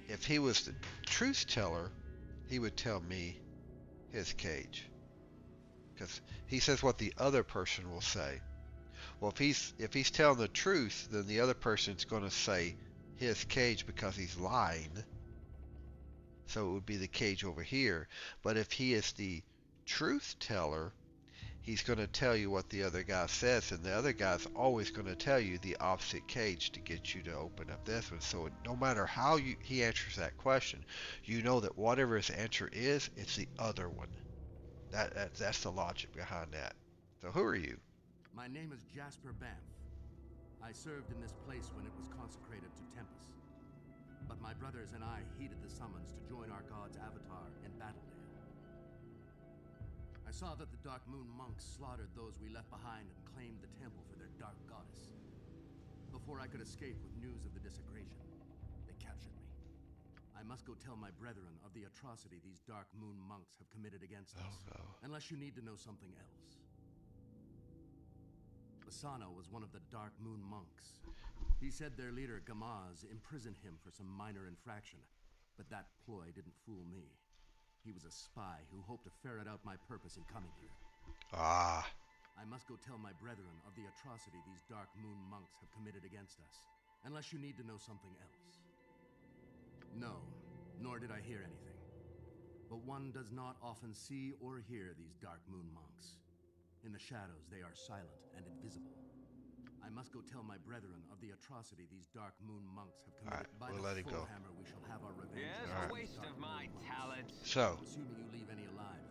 If he was the truth teller, he would tell me his cage. Because he says what the other person will say. Well, if he's telling the truth, then the other person's going to say his cage because he's lying. So it would be the cage over here. But if he is the truth teller, he's going to tell you what the other guy says, and the other guy's always going to tell you the opposite cage to get you to open up this one. So no matter how he answers that question, you know that whatever his answer is, it's the other one. That's the logic behind that. So who are you? My name is Jasper Banff. I served in this place when it was consecrated to Tempest. But my brothers and I heeded the summons to join our god's avatar in Battledale. I saw that the Dark Moon monks slaughtered those we left behind and claimed the temple for their dark goddess. Before I could escape with news of the desecration, they captured me. I must go tell my brethren of the atrocity these Dark Moon monks have committed against us. Oh no. Unless you need to know something else. Asano was one of the Dark Moon monks. He said their leader, Gamaz, imprisoned him for some minor infraction, but that ploy didn't fool me. He was a spy who hoped to ferret out my purpose in coming here. Ah. I must go tell my brethren of the atrocity these Dark Moon monks have committed against us, unless you need to know something else. No, nor did I hear anything. But one does not often see or hear these Dark Moon monks. In the shadows, they are silent and invisible. I must go tell my brethren of the atrocity these Dark Moon monks have committed. Alright, By we'll the let it full go. hammer, we shall have our revenge. Yes, Alright. a waste of my talents. So, Assuming you leave any alive.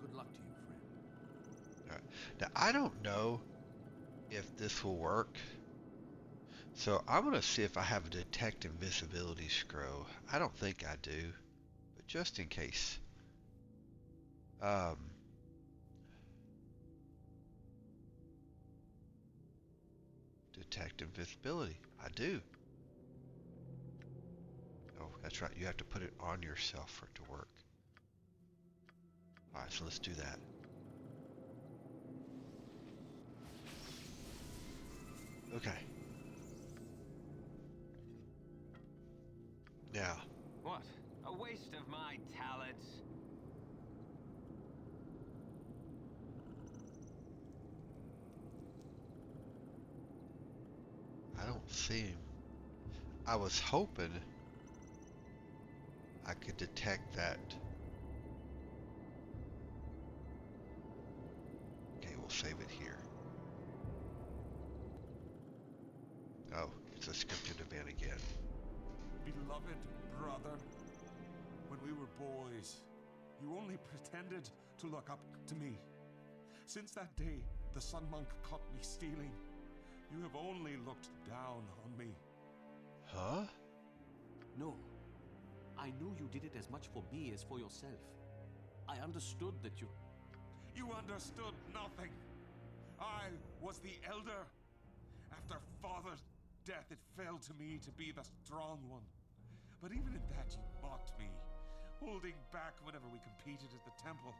Good luck to you, friend. alright. Now, I don't know if this will work. So, I'm going to see if I have a detect invisibility scroll. I don't think I do, but just in case. Detect invisibility. I do. Oh, that's right. You have to put it on yourself for it to work. Alright, so let's do that. Okay. Now. What? A waste of my talents. I don't see him. I was hoping I could detect that. Okay, we'll save it here. Oh, it's a scripted event again. Beloved brother, when we were boys, you only pretended to look up to me. Since that day, the Sun Monk caught me stealing. You have only looked down on me. Huh? No. I knew you did it as much for me as for yourself. I understood that you... You understood nothing. I was the elder. After father's death, it fell to me to be the strong one. But even in that, you mocked me, holding back whenever we competed at the temple.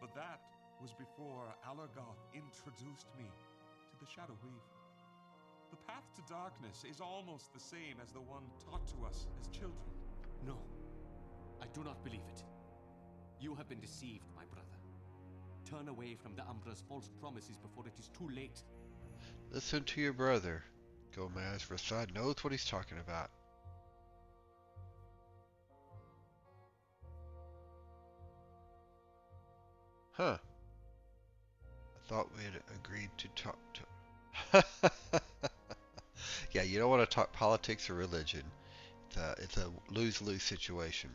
But that was before Allergoth introduced me to the Shadow Weave. The path to darkness is almost the same as the one taught to us as children. No. I do not believe it. You have been deceived, my brother. Turn away from the Umbra's false promises before it is too late. Listen to your brother. Gomez Rasaads knows what he's talking about. Huh. I thought we had agreed to talk to... Yeah, you don't want to talk politics or religion. It's a lose-lose situation.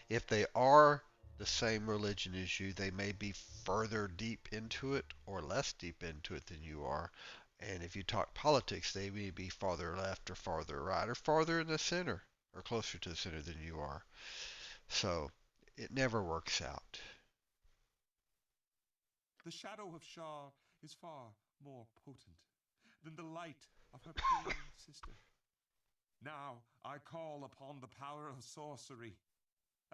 If they are the same religion as you, they may be further deep into it or less deep into it than you are. And if you talk politics, they may be farther left or farther right or farther in the center or closer to the center than you are. So it never works out. The shadow of Shar is far more potent than the light of her pale sister. Now I call upon the power of sorcery,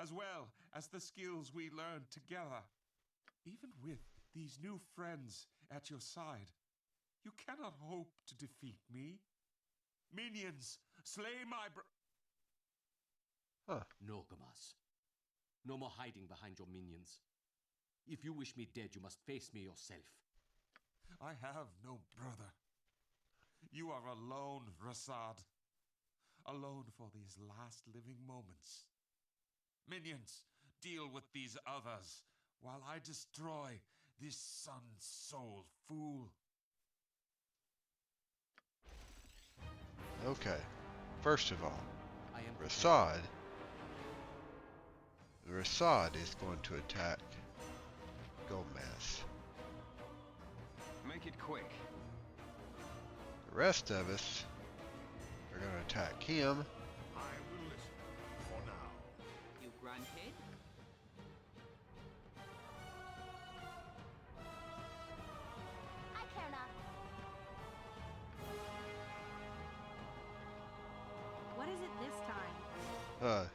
as well as the skills we learned together. Even with these new friends at your side, you cannot hope to defeat me. Minions, slay my Huh. No, Gamaz. No more hiding behind your minions. If you wish me dead, you must face me yourself. I have no brother. You are alone, Rasaad. Alone for these last living moments. Minions, deal with these others while I destroy this sun-soul fool. Okay. First of all, I am Rasaads is going to attack Gomez. Make it quick. The rest of us are going to attack him. I will listen for now. You granted? I care not. What is it this time?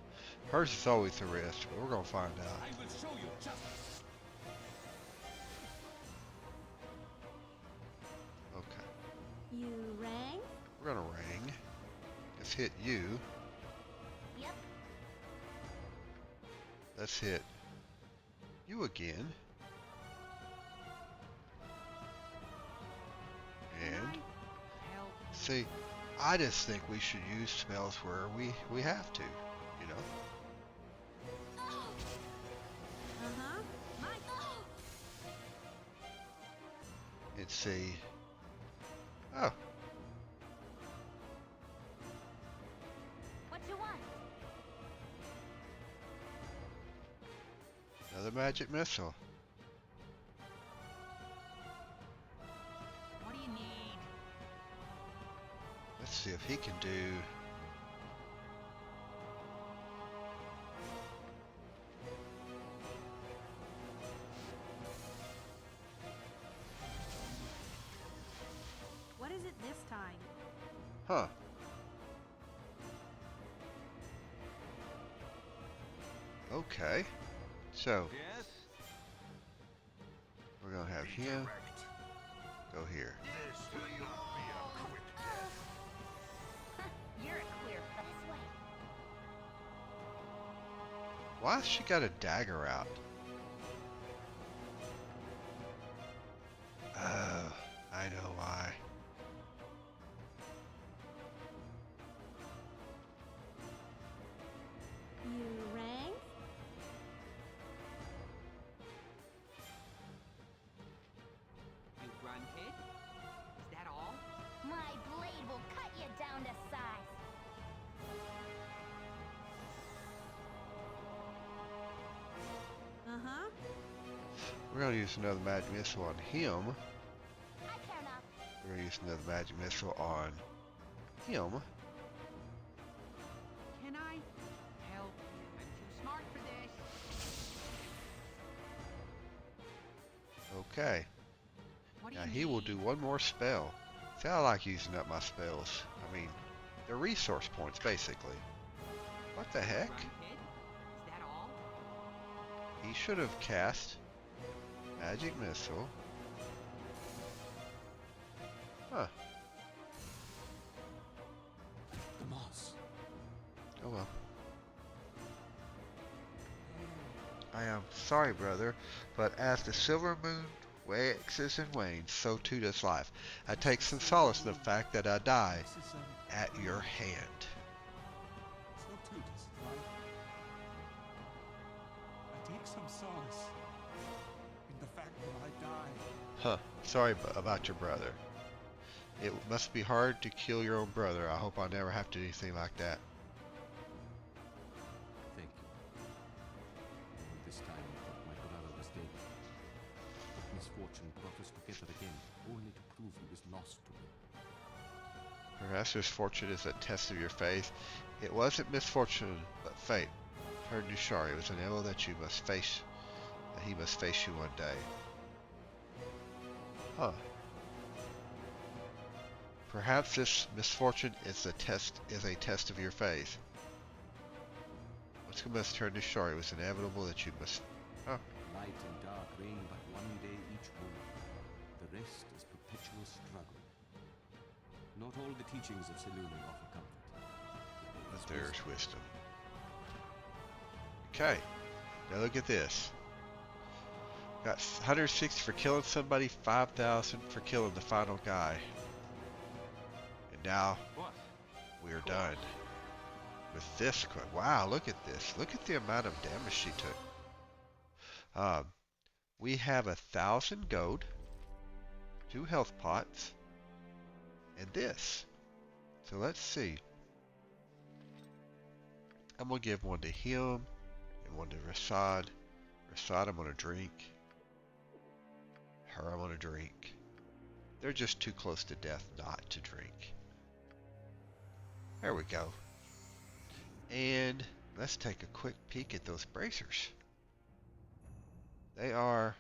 Hers is always the risk, but we're going to find out. I will show you justice. You rang? We're gonna ring. Let's hit you. Yep. Let's hit you again. And see, I just think we should use spells where we have to, you know. Uh-huh. My And see. Oh, What you want? another magic missile. What do you need? Let's see if he can do. What is it this time? Huh. Okay. So Yes? we're gonna have Be him direct. go here. This will not be a quick death. You're a clear this way. Why's she got a dagger out? Oh, I know why. You rang? You grunted? Is that all? My blade will cut you down to size. Uh-huh. We're gonna use another magic missile on him. I care not. We're gonna use another magic missile on him. Can I help you? I'm too smart for this. Okay. What do Now you he will need? do one more spell. See, I like using up my spells. I mean, they're resource points, basically. What the heck? Grunted? Is that all? He should have cast Magic Missile. Huh. The moss. Oh well. I am sorry, brother, but as the silver moon waxes and wanes, so too does life. I take some solace in the fact that I die This is, at your hand. so too does life. I take some solace in the fact that I die. Huh. Sorry about your brother. It must be hard to kill your own brother. I hope I never have to do anything like that. Thank you. All this time I thought my brother was dead. But misfortune brought us together again, only to prove he was lost to me. Perhaps misfortune is a test of your faith. It wasn't misfortune, but fate. Heard Nushari, it was inevitable that you must face, that he must face you one day. Huh. Perhaps this misfortune is a test of your faith. Once you must turn to Shari, it was inevitable that you must. Oh, Light and dark reign but one day each moment. The rest is perpetual struggle. Not all the teachings of Selûne offer comfort. but there's wisdom. Okay, now look at this. Got 160 for killing somebody, 5,000 for killing the final guy. And now What? we're done with this. Wow, look at this. Look at the amount of damage she took. We have 1,000 gold, 2 health pots, and this. So let's see. I'm gonna give one to him and one to Rasaad. Rasaad, I'm gonna drink. Her, I'm gonna drink. They're just too close to death not to drink. There we go. And let's take a quick peek at those bracers. They are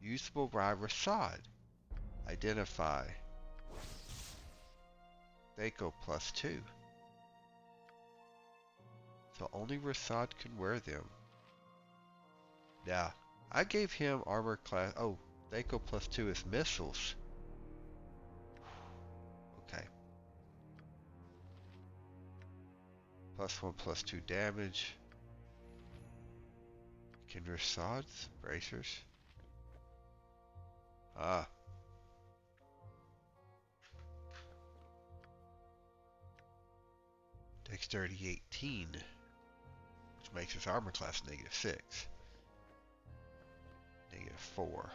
usable by Rasad. Identify. Thaco +2. So only Rasad can wear them. Now, I gave him armor class. Oh, Thaco +2 is missiles. +1/+2 damage. Can Rasaads bracers? Ah. Dexterity 18, which makes his armor class -6. -4.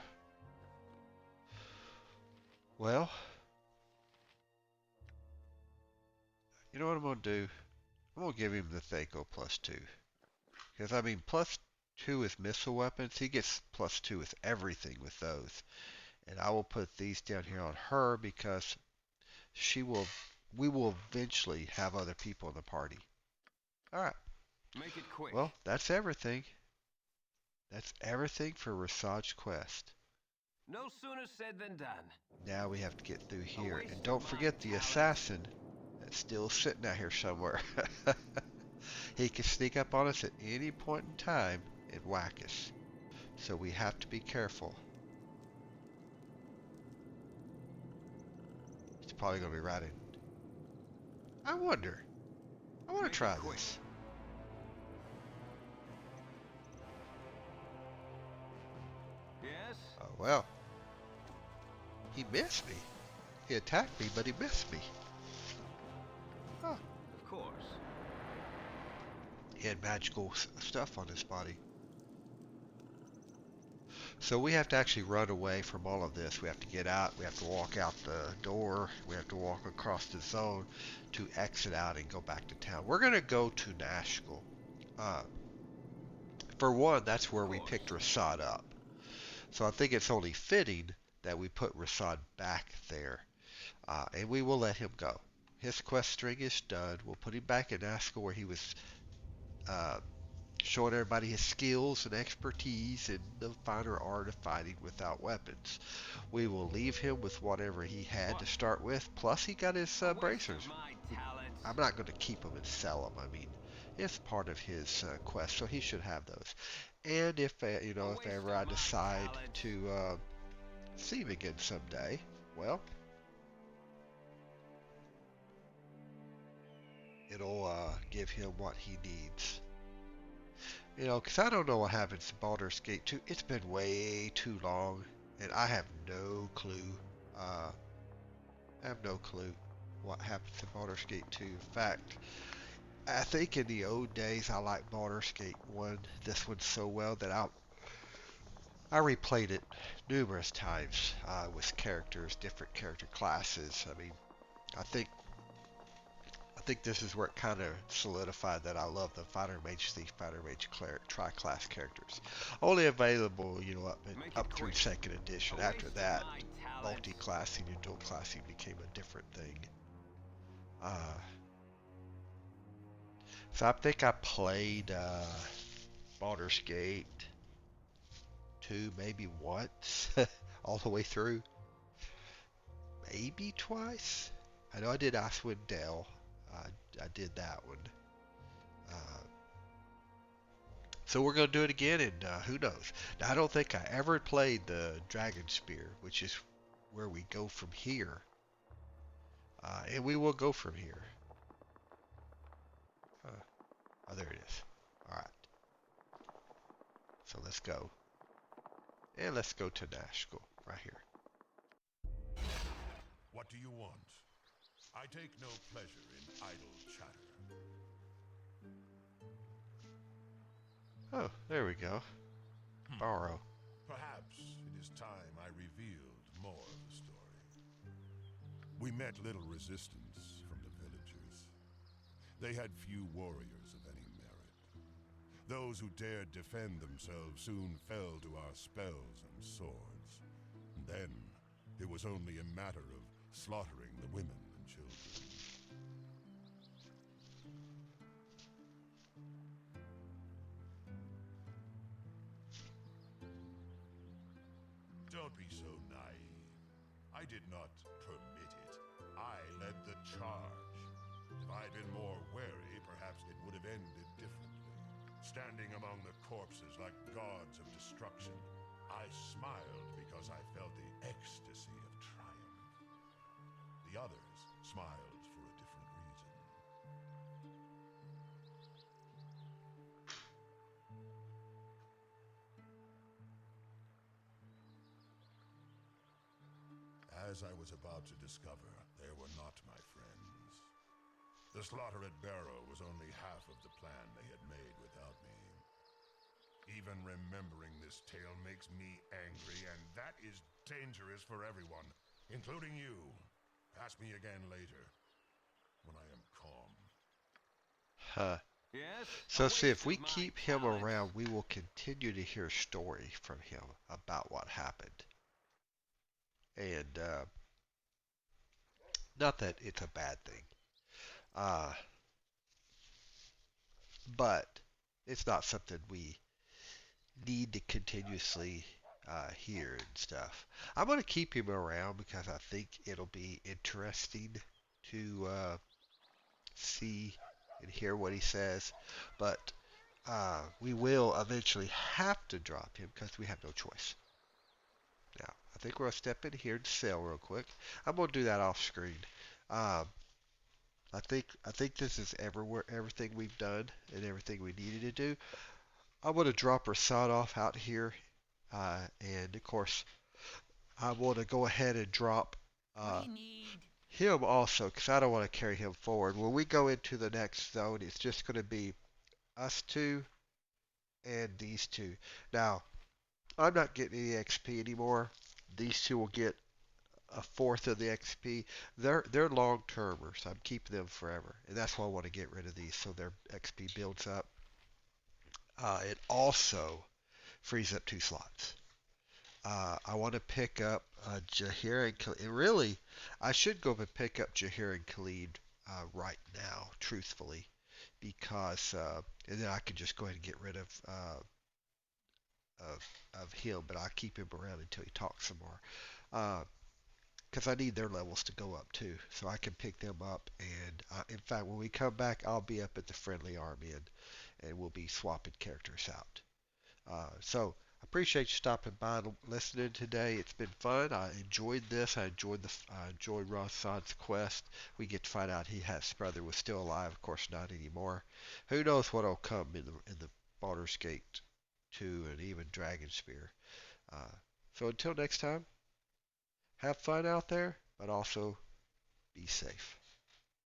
Well, you know what I'm going to do? I'm going to give him the Thaco +2. Because, I mean, +2 with missile weapons. He gets +2 with everything with those. And I will put these down here on her because we will eventually have other people in the party. Alright. Make it quick. Well, that's everything. That's everything for Rasaads' quest. No sooner said than done. Now we have to get through here. And don't forget the assassin that's still sitting out here somewhere. He can sneak up on us at any point in time and whack us. So we have to be careful. He's probably going to be right in. I wonder. I want to try this. Yes? Oh, well. He missed me. He attacked me, but he missed me. Huh. Of course. He had magical stuff on his body. So we have to actually run away from all of this. We have to get out. We have to walk out the door. We have to walk across the zone to exit out and go back to town. We're going to go to Nashville. For one, that's where we picked Rasaad up. So I think it's only fitting that we put Rasaad back there. And we will let him go. His quest string is done. We'll put him back in Nashville where he was showing everybody his skills and expertise in the finer art of fighting without weapons. We will leave him with whatever he had to start with, plus he got his bracers. I'm not going to keep them and sell them. I mean, it's part of his quest, so he should have those. And if if ever I decide to see him again someday, well, it'll give him what he needs. You know, because I don't know what happens to Baldur's Gate 2. It's been way too long, and I have no clue. I have no clue what happens to Baldur's Gate 2. In fact, I think in the old days I liked Baldur's Gate 1, this one so well that I replayed it numerous times with characters, different character classes. I mean, I think this is where it kind of solidified that I love the Fighter Mage Thief, Fighter Mage Cleric tri-class characters. Only available, up through second edition. After that, multi-classing and dual classing became a different thing. So I think I played Baldur's Gate 2 maybe once, all the way through. Maybe twice. I know I did Icewind Dale. I did that one. So we're going to do it again, and who knows. Now, I don't think I ever played the Dragon Spear, which is where we go from here. And we will go from here. Oh, there it is. Alright. So let's go. And let's go to Nashville, right here. What do you want? I take no pleasure in idle chatter. Oh, there we go. Borrow. Perhaps it is time I revealed more of the story. We met little resistance from the villagers. They had few warriors of any merit. Those who dared defend themselves soon fell to our spells and swords. And then it was only a matter of slaughtering the women and children. Don't be so naive. I did not permit it. I led the charge. If I'd been more wary, perhaps it would have ended differently. Standing among the corpses like gods of destruction, I smiled because I felt the ecstasy of triumph. The others smiled for a different reason. As I was about to discover, they were not my friends. The slaughter at Barrow was only half of the plan they had made without me. Even remembering this tale makes me angry, and that is dangerous for everyone, including you. Ask me again later, when I am calm. Huh. Yes? So A see, waste if we of my keep him talents. around, we will continue to hear story from him about what happened. And not that it's a bad thing, uh, but it's not something we need to continuously hear and stuff. I'm going to keep him around because I think it'll be interesting to see and hear what he says. But we will eventually have to drop him because we have no choice. Now, I think we're going to step in here and sell real quick. I'm going to do that off screen. Um, I think this is everything we've done and everything we needed to do. I'm going to drop Rasad off out here, and of course I want to go ahead and drop What do uh, you need? him also because I don't want to carry him forward. When we go into the next zone, it's just going to be us two and these two. Now, I'm not getting any XP anymore. These two will get a fourth of the XP. They're long termers. I'm keeping them forever, and that's why I want to get rid of these so their XP builds up. It also frees up 2 slots. I want to pick up Jahir and Khalid. Really, I should go and pick up Jahir and Khalid right now, truthfully, because and then I could just go ahead and get rid of of him, but I'll keep him around until he talks some more. Because I need their levels to go up too, so I can pick them up. And in fact, when we come back, I'll be up at the friendly army, and we'll be swapping characters out. So I appreciate you stopping by and listening today. It's been fun. I enjoyed this. I enjoyed Rassad's quest. We get to find out his brother was still alive. Of course, not anymore. Who knows what'll come in the Baldur's Gate 2 and even Dragon Spear. Uh, so until next time, have fun out there, but also be safe.